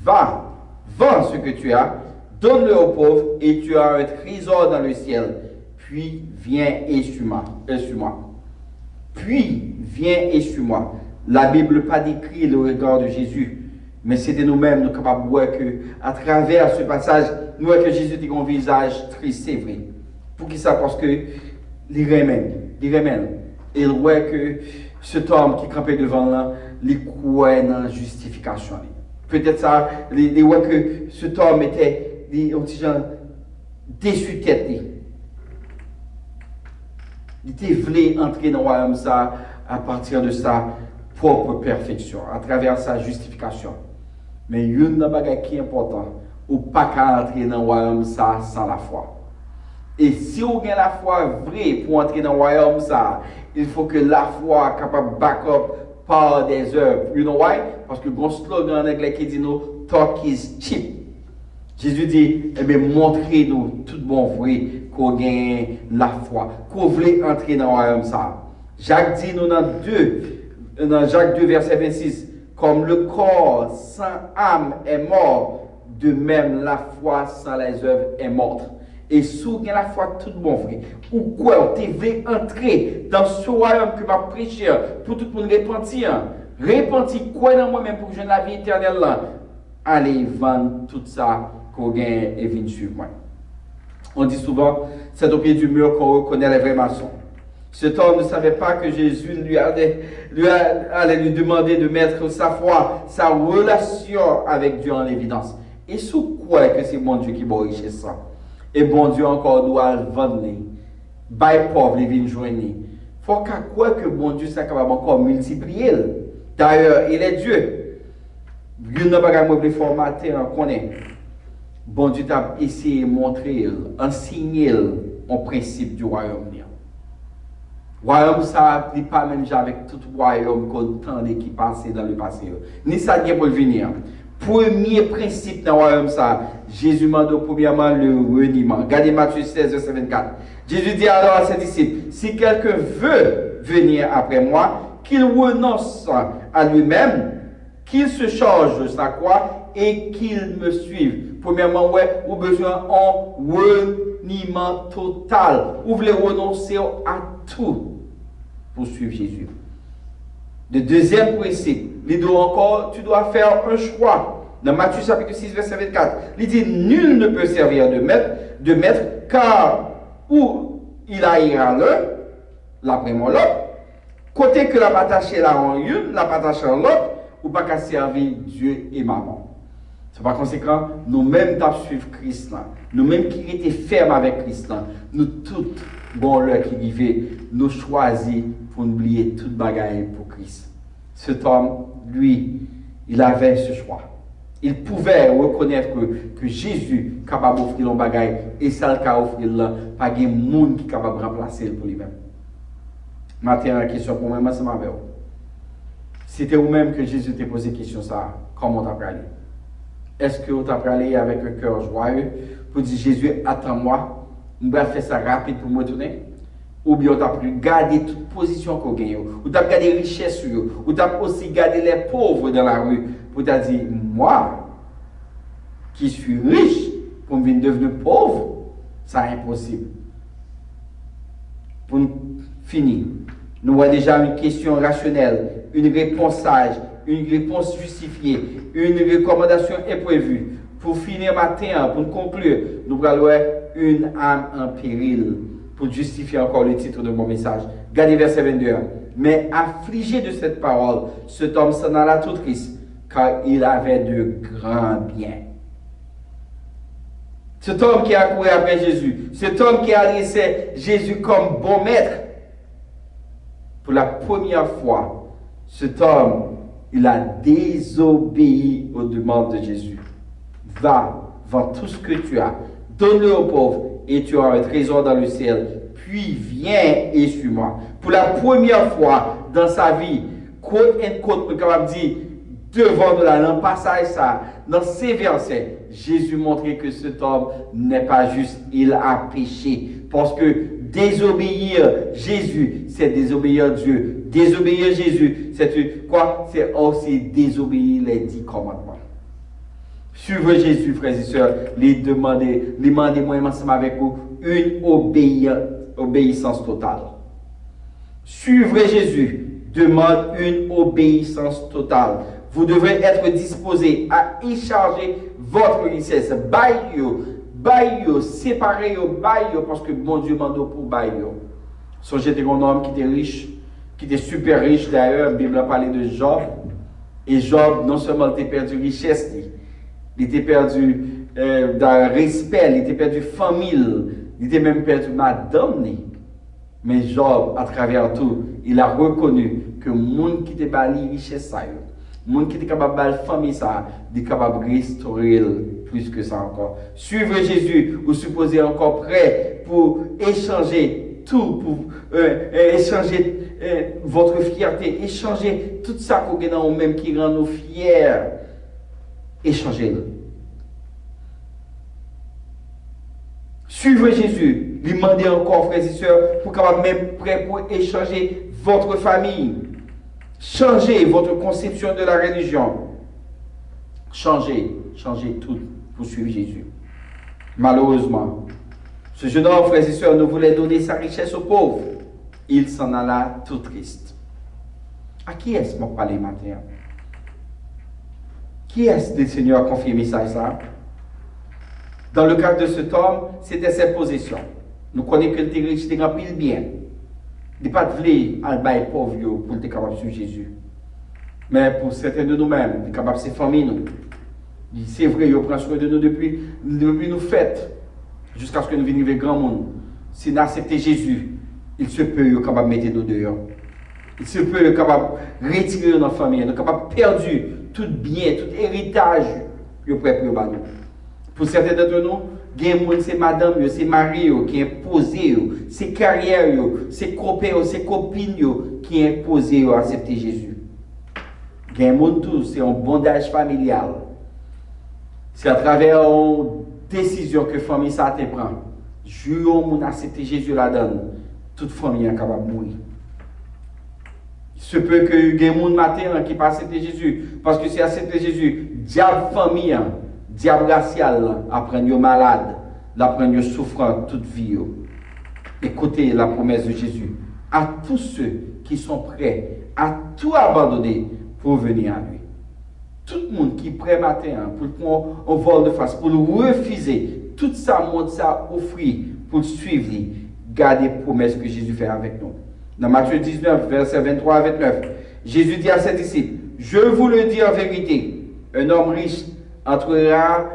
Va, vends ce que tu as, donne-le aux pauvres et tu as un trésor dans le ciel. Puis viens et suis-moi. Puis viens et suis-moi. La Bible n'a pas décrit le regard de Jésus, mais c'était nous-mêmes, nous capables de voir que, à travers ce passage, nous voyons que Jésus était un visage triste, c'est vrai. Pour qui ça? Parce que les remèdes. Il voit que cet homme qui campait devant là, il croit dans la justification. Peut-être ça, il voit que cet homme était un petit genre déçu tête. Il était voulu entrer dans le royaume ça à partir de sa propre perfection, à travers sa justification. Mais il y a une chose qui est importante, ou pas qu'à entrer dans le royaume ça sans la foi. Et si on a la foi vraie pour entrer dans le royaume ça, il faut que la foi soit capable de back up par des œuvres. You know why? Parce que le slogan en anglais qui dit nous, talk is cheap. Jésus dit, eh bien, montrez-nous tout bon vrai qu'on gagne la foi, qu'on voulait entrer dans le royaume ça. Jacques dit nous dans Jacques 2, verset 26, comme le corps sans âme est mort, de même la foi sans les œuvres est morte. Et si vous avez la foi tout bon vrai, ou quoi, vous devez entrer dans ce royaume que m'a prêché pour tout le monde repentir quoi dans moi-même pour que je la vie éternelle là, allez vendre tout ça qu'on gagne et venir suivre moi. On dit souvent, c'est au pied du mur qu'on reconnaît les vrais maçons. Cet homme ne savait pas que Jésus allait lui demander de mettre sa foi, sa relation avec Dieu en évidence. Et sous quoi que c'est bon Dieu qui va richer ça? Et bon Dieu encore doit vendre, bail pauvre, les vignes joindre. Faut qu'à quoi que bon Dieu soit capable encore multiplier. D'ailleurs, il est Dieu. Dieu n'a pas de formater, on connaît. Bon Dieu t'a essayé de montrer, enseigner un principe du royaume. Le royaume, ça n'est pas même avec tout le royaume qu'on tendait qui passait dans le passé. Ni ça vient pour venir. Premier principe dans le royaume, ça, Jésus m'a donné premièrement le reniement. Regardez Matthieu 16, verset 24. Jésus dit alors à ses disciples, si quelqu'un veut venir après moi, qu'il renonce à lui-même, qu'il se charge de sa croix et qu'il me suive. Premièrement, ouais, ou besoin en reniement total. Vous voulez renoncer à tout pour suivre Jésus. Le deuxième principe, tu dois faire un choix. Dans Matthieu chapitre 6, verset 24, il dit, nul ne peut servir de maître, car où il haïra l'un, l'après-moi l'autre, côté que la attaché là en une, la attaché en l'autre, ou pas qu'à servir Dieu et maman. C'est par conséquent, nous-mêmes qui suivre Christ là, nous-mêmes qui étaient fermes avec Christ là, nous toutes, bon l'heure qui vivait, nous choisis pour oublier toute bagaille pour Christ. Cet homme, lui, il avait ce choix. Il pouvait reconnaître que Jésus est capable d'offrir un bagaille et ça le cas offrir là, pas de monde qui est capable de remplacer pour lui-même. Maintenant, la question pour moi, c'est ma mère. C'était vous-même que Jésus t'a posé la question ça, comment t'as parlé? Est-ce que tu as parlé avec un cœur joyeux pour dire Jésus, attends-moi, je vais faire ça rapide pour me retourner? Ou bien tu as pu garder toute position qu'on gagne, ou tu as gardé les richesses, ou tu as aussi gardé les pauvres dans la rue, pour te dire, moi, qui suis riche, pour me devenir pauvre, c'est impossible. Pour finir, nous avons déjà une question rationnelle, une réponse sage, une réponse justifiée, une recommandation imprévue. Pour finir matin, pour conclure, nous allons une âme en péril. Pour justifier encore le titre de mon message. Regardez verset 22. Mais affligé de cette parole, cet homme s'en alla tout triste, car il avait de grands biens. Cet homme qui a couru après Jésus, cet homme qui a laissé Jésus comme bon maître, pour la première fois, cet homme, il a désobéi aux demandes de Jésus. Va, vends tout ce que tu as, donne-le aux pauvres, et tu auras un trésor dans le ciel. Puis viens et suis-moi. Pour la première fois dans sa vie, côte et côte, pour capable dire devant de la dans passage ça, dans ces versets, Jésus montrait que cet homme n'est pas juste, il a péché. Parce que désobéir Jésus, c'est désobéir Dieu. Désobéir Jésus, c'est quoi? C'est aussi désobéir les 10 commandements. Suivre Jésus, frères et sœurs, demandez-moi ensemble avec vous une obéissance totale. Suivre Jésus demande une obéissance totale. Vous devrez être disposé à écharger votre richesse. Baillez, séparez, parce que mon Dieu m'a donné pour bailler. Songez un homme qui était riche, qui était super riche d'ailleurs, la Bible a parlé de Job. Et Job, non seulement il était perdu richesse, il était perdu dans le respect, il était perdu famille, il était même perdu madame. Mais Job, à travers tout, il a reconnu que le monde qui était bali richesse, le monde qui était capable de la famille, il est capable de restaurer plus que ça encore. Suivre Jésus, vous supposez encore prêt pour échanger tout pour échanger votre fierté, échanger tout ça qu'on a dans nous-mêmes qui rend nous fiers. Échangez-le. Suivez Jésus. Lui demandez encore, frères et sœurs, pour qu'on même prêt pour échanger votre famille. Changez votre conception de la religion. Changez tout pour suivre Jésus. Malheureusement, ce jeune homme, frères et sœurs, ne voulait donner sa richesse aux pauvres. Il s'en alla tout triste. À qui est-ce que je parle matin? Qui est-ce que le Seigneur a confirmé ça? Dans le cas de cet homme, c'était ses possessions. Nous connaissons que le riche était rempli de bien. Il n'est pas de vouloir à bail pauvre pour être capable de suivre Jésus. Mais pour certains de nous-mêmes, il est capable de se former nous. C'est vrai, il prend soin de nous depuis nos fêtes, jusqu'à ce que nous venions avec grand monde. Si nous acceptons Jésus, il se peut être capable de mettre nous dehors. Il se peut être capable de retirer notre famille, nous capable de perdre tout bien, tout héritage, il est prêt pour nous. Pour certains d'entre nous, c'est madame, c'est mari qui est imposé, c'est carrière, c'est copains, c'est copines qui est imposé à accepter Jésus. C'est un bondage familial. C'est à travers une décision que la famille ça te prend. Jour où on accepte Jésus là-dedans, toute famille est capable de mourir. Il se peut que il y ait des gens matin qui pas accepter Jésus. Parce que si accepter Jésus, diable famille, diable racial, apprendre malade, l'apprendre souffrant toute vie. Écoutez la promesse de Jésus. À tous ceux qui sont prêts à tout abandonner pour venir à lui. Tout le monde qui est prêt matin pour prendre un vol de face, pour le refuser, tout ça, monde ça offrir pour le suivre, garder les promesses que Jésus fait avec nous. Dans Matthieu 19, versets 23 à 29, Jésus dit à ses disciples, je vous le dis en vérité, un homme riche entrera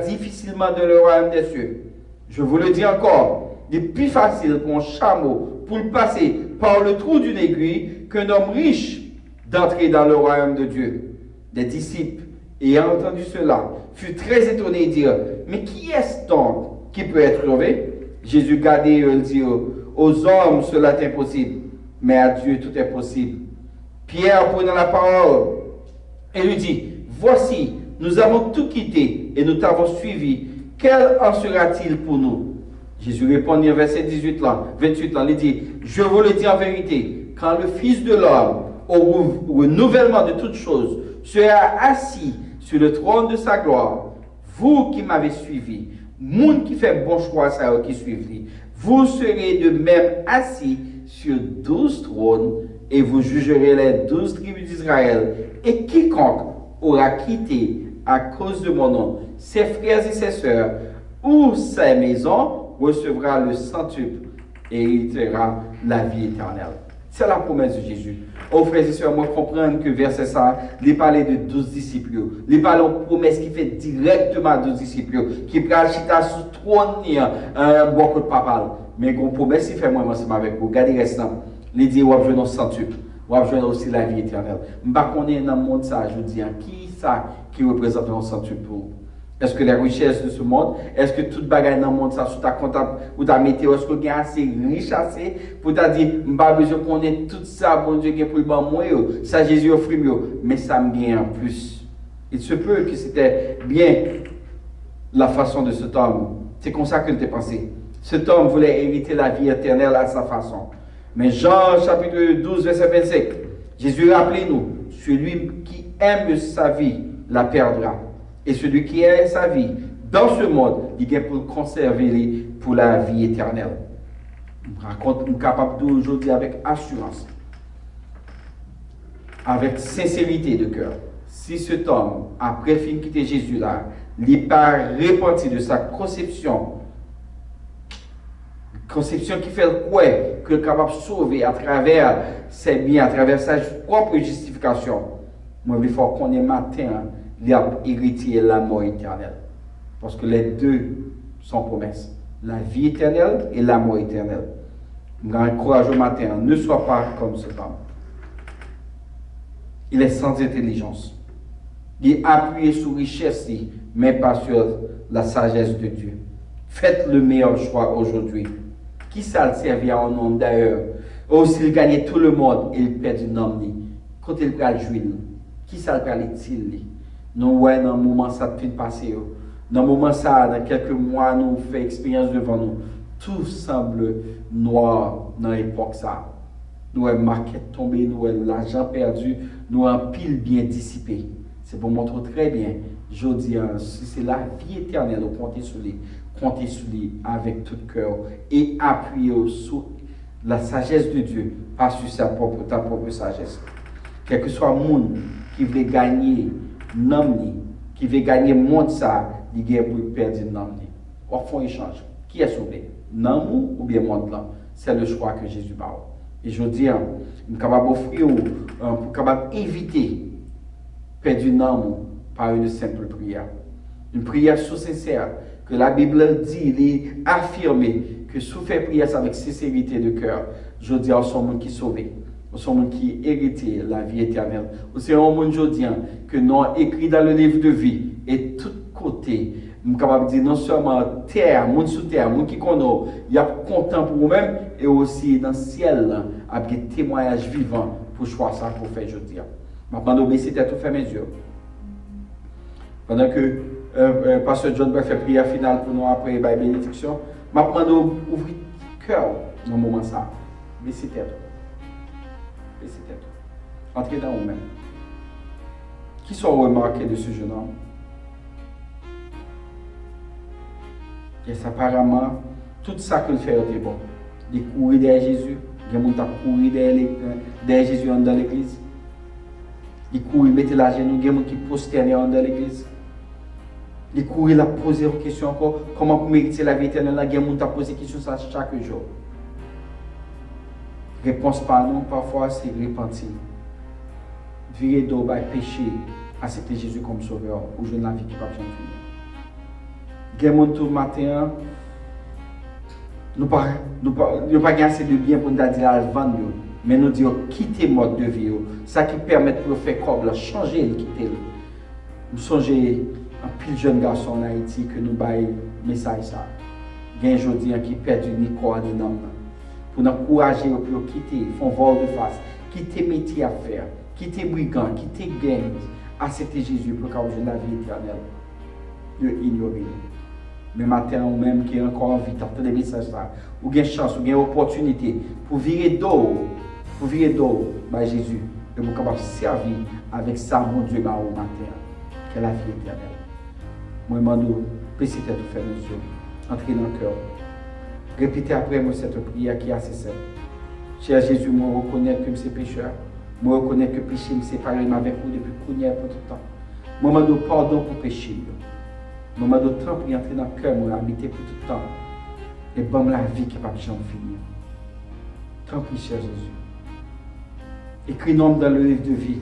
difficilement dans le royaume des cieux. Je vous le dis encore, il est plus facile pour un chameau pour le passer par le trou d'une aiguille qu'un homme riche d'entrer dans le royaume de Dieu. Des disciples, ayant entendu cela, furent très étonnés et dirent, mais qui est-ce donc qui peut être sauvé? Jésus gardait et dit, aux hommes cela est impossible, mais à Dieu tout est possible. Pierre prenant la parole et lui dit, voici, nous avons tout quitté et nous t'avons suivi. Quel en sera-t-il pour nous? Jésus répondit au verset 28 là, il dit, je vous le dis en vérité, quand le Fils de l'homme, au renouvellement de toutes choses, sera assis sur le trône de sa gloire, vous qui m'avez suivi, monde qui fait bon choix, ça qui suivent, vous serez de même assis sur 12 trônes et vous jugerez les 12 tribus d'Israël. Et quiconque aura quitté à cause de mon nom ses frères et ses sœurs ou ses maisons recevra le centuple et héritera la vie éternelle. C'est la promesse de Jésus. Oh frères et sœurs, moi comprendre que verset ça, il parlait de 12 disciples. Il parlait de promesse qui fait directement à 12 disciples, qui prend chita sous trône, beaucoup de papal. Mais une promesse, il fait moi ensemble avec vous. Regardez restant. Il dit, on va jouer dans le centuple. On va jouer aussi la vie éternelle. Je ne sais pas dans le monde ça, je vous dis, qui ça qui représente le centuple pour vous? Est-ce que les richesses de ce monde, est-ce que toute bagaille dans le monde, ça, sous ta comptable ou ta météo, est-ce que tu es assez riche assez pour te dire, je n'ai pas besoin de connaître tout ça, bon Dieu, pour le bon moi, ça Jésus offre mieux, mais ça me vient en plus. Il se peut que c'était bien la façon de cet homme. C'est comme ça qu'il était pensé. Cet homme voulait hériter la vie éternelle à sa façon. Mais Jean, chapitre 12, verset 25, Jésus rappelez-nous, celui qui aime sa vie la perdra. Et celui qui aime sa vie dans ce monde, il est pour conserver pour la vie éternelle. Je raconte, nous capable d'aujourd'hui avec assurance, avec sincérité de cœur. Si cet homme, après fin quitter Jésus là, n'est pas repenti de sa conception qui fait quoi que capable de sauver à travers ses biens, à travers sa propre justification, moi il faut qu'on ait matin, il a hérité la mort éternelle. Parce que les deux sont promesses. La vie éternelle et la mort éternelle. Encourage au matin, ne sois pas comme cet homme. Il est sans intelligence. Il est appuyé sur richesse, mais pas sur la sagesse de Dieu. Faites le meilleur choix aujourd'hui. Qui ça le servait à un homme d'ailleurs? Ou s'il gagnait tout le monde, il perd un homme. Quand il prend le jouir, qui ça le prend il? Nous, ouais, dans le moment ça te passer. Dans le moment ça, dans quelques mois, nous faisons expérience devant nous. Tout semble noir dans l'époque ça. Nous avons marqué tombé, nous avons l'argent perdu, nous avons pile bien dissipé. C'est pour montrer très bien. Je dis, si c'est la vie éternelle, comptez sur lui avec tout cœur et appuyez sur la sagesse de Dieu, pas sur ta propre sagesse. Quel que soit le monde qui veut gagner l'homme, qui veut gagner le monde, ça, il gagne pour perdre l'homme. Au fond, échange. Qui est sauvé? L'homme ou bien le monde là? C'est le choix que Jésus parle. Et je dis, nous sommes capables d'offrir, pour capable éviter perdre l'homme par une simple prière. Une prière sous sincère, que la Bible dit, il est affirmé que sous faire prière avec sincérité de cœur, je dis à ce monde qui est sauvé, à ce monde qui hérite la vie éternelle. C'est un monde, je dis, que nous avons écrit dans le livre de vie, et tout côté, nous sommes capables de dire non seulement terre, monde sous terre, monde qui connaît, il y a content pour vous-même, et aussi dans le ciel, avec des témoignages vivants pour choisir ça pour faire, je dis. Maintenant, nous baissons tout faire mes yeux. Pendant que Pasteur John va faire prière finale pour nous après la bénédiction, maintenant, nous ouvrons le cœur dans le moment ça. Baissez tête. Baissez tête. Entrez dans vous-même. Qui sont remarqués de ce jeune homme? Et apparemment, tout ça qu'il fait était bon. Il courait derrière Jésus. Il y a des gens qui couraient derrière Jésus dans l'église. Il courait, il mettait la genou. Il y a des gens qui prosternaient dans l'église. Il courait, il a posé une question encore. Comment pour mériter la vie éternelle? Il y a des gens qui posé des questions ça chaque jour. Réponse par nous, parfois, c'est repentir. Virer d'eau, péché, accepter Jésus comme sauveur, ou jouer la vie qui va bien finir. Il y a des gens tout le matin, nous n'avons pas assez de bien pour nous dire à vendre, mais nous disons quitter le mode de vie. Ça qui permet de faire comme changer et quitter. Nous songez un pile jeune garçon en Haïti que nous baillons message ça. Il y a un jour qui perd ni corps ni âme. Pour nous encourager pour quitter, font vol de face, quitter métier à faire, quitter brigand, quitter gang, accepter Jésus pour qu'on ait la vie éternelle. Nous ignorer. Mais matin ou même qui est encore en vie, t'entends des messages là, ou bien chance, ou bien opportunité pour virer d'eau, par Jésus, et pour capable servir avec ça, mon Dieu, au matin, que la vie éternelle. Moi, je demande, baissez tête ou fermez les yeux, entrez dans le cœur. Répétez après moi cette prière qui est assez simple. Cher Jésus, moi reconnais que je suis pécheur. Moi reconnais que le péché me sépare avec vous depuis qu'on y est pour tout le temps. Moi je demande pardon pour le péché. Moi je demande temps pour entrer dans le cœur, moi habiter pour tout le temps. Et bon la vie qui ne va pas jamais finir. Tant pis, cher Jésus. Écris nom dans le livre de vie.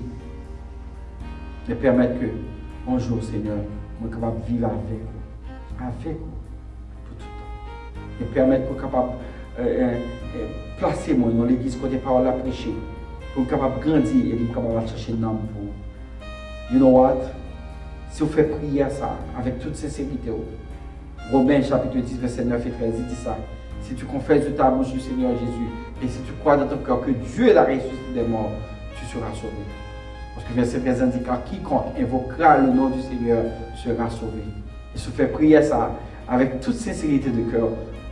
Et permettre que un jour, Seigneur, moi je capable de vivre avec vous. Avec vous. Et permettre pour capable placer moi dans l'église côté parole à prêcher pour capable grandir et pour capable chercher un homme pour you know what, si vous faites prier ça avec toute sincérité, Romains chapitre 10 verset 9 et 13 il dit ça, si tu confesses de ta bouche le Seigneur Jésus et si tu crois dans ton cœur que Dieu l'a ressuscité des morts, tu seras sauvé. Parce que verset 13 indique quiconque invoquera le nom du Seigneur sera sauvé. Et si vous faites prier ça avec toute sincérité de cœur,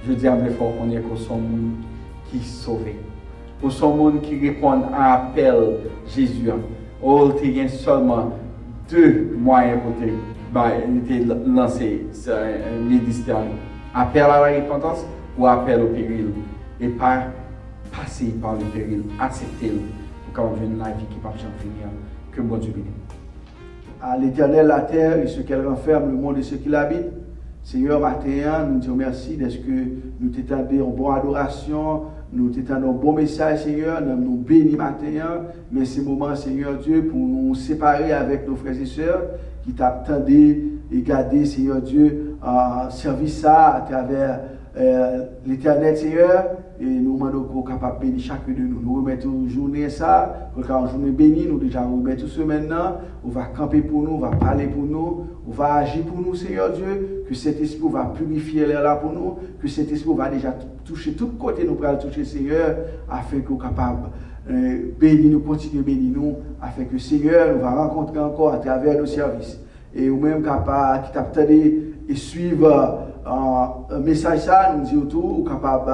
je dis à mes frères qu'on est son monde qui est sauvé. Pour son monde qui répond à l'appel Jésus. Oh, il y a seulement deux moyens pour lancer ce ministère. Appel à la repentance ou appel au péril. Et pas passer par le péril, accepter pour qu'on vienne la vie qui va jamais finir. Que bon Dieu bénisse. À l'Éternel la terre et ce qu'elle renferme, le monde et ceux qui l'habitent. Seigneur, matin, nous disons merci parce que nous t'établis en bonne adoration, nous t'établis en bon message, Seigneur, nous bénis matin. Mais ce moment, Seigneur Dieu, pour nous séparer avec nos frères et sœurs qui t'attendaient et garder, Seigneur Dieu, service ça à travers l'Éternel, Seigneur. Et nous demandons qu'on soit capable de bénir chacun de nous. Nous remettons une journée ça, pour une journée bénie, nous déjà remettons ce maintenant. On va camper pour nous, on va parler pour nous, on va agir pour nous, Seigneur Dieu. Que cet esprit va purifier l'air là pour nous, que cet esprit va déjà toucher tout côté, nous pourrons toucher, Seigneur, afin qu'on soit capable de bénir nous, continuer à bénir nous, afin que, Seigneur, nous va rencontrer encore à travers nos services. Et nous-mêmes capable qui t'attendez et suivre un message ça, nous disons tout, ou capable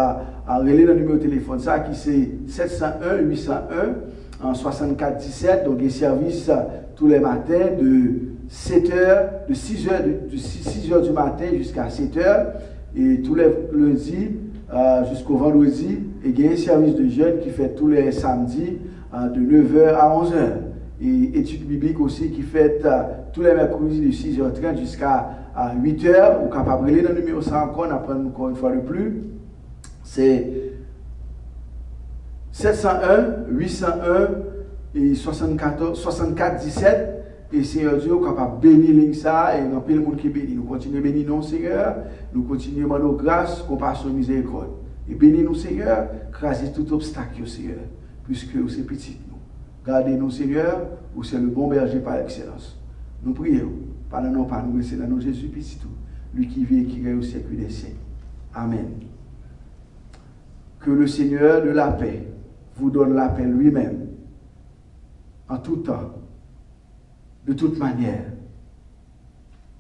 de relayer le numéro de téléphone ça qui c'est 701 801 64 17, donc des services tous les matins de 7h, de 6h du matin jusqu'à 7h, et tous les lundis jusqu'au vendredi, et il y a un service de jeunes qui fait tous les samedis de 9h à 11h. Et études bibliques aussi qui fait tous les mercredis de 6h30 jusqu'à 8h, ou capable de relayer le numéro ça encore, on apprend encore une fois de plus. C'est 701 801 et 64 17. Et Seigneur Dieu, capable de bénir ça, et il y a plein de monde qui bénit. Nous continuons à bénir nous, Seigneur. Nous continuons à demander grâce, compassion, miséricorde. Et bénis nous, Seigneur, craser tout obstacle, Seigneur, puisque c'est petit nous. Gardez-nous, Seigneur, où c'est le bon berger par excellence. Nous prions, par le nom, par nous, c'est dans nos Jésus, petit tout, lui qui vit et qui règne au siècle des siècles. Amen. Que le Seigneur de la paix vous donne la paix lui-même, en tout temps, de toute manière.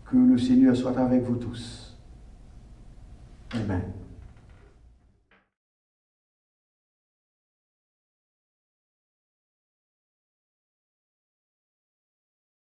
Que le Seigneur soit avec vous tous. Amen.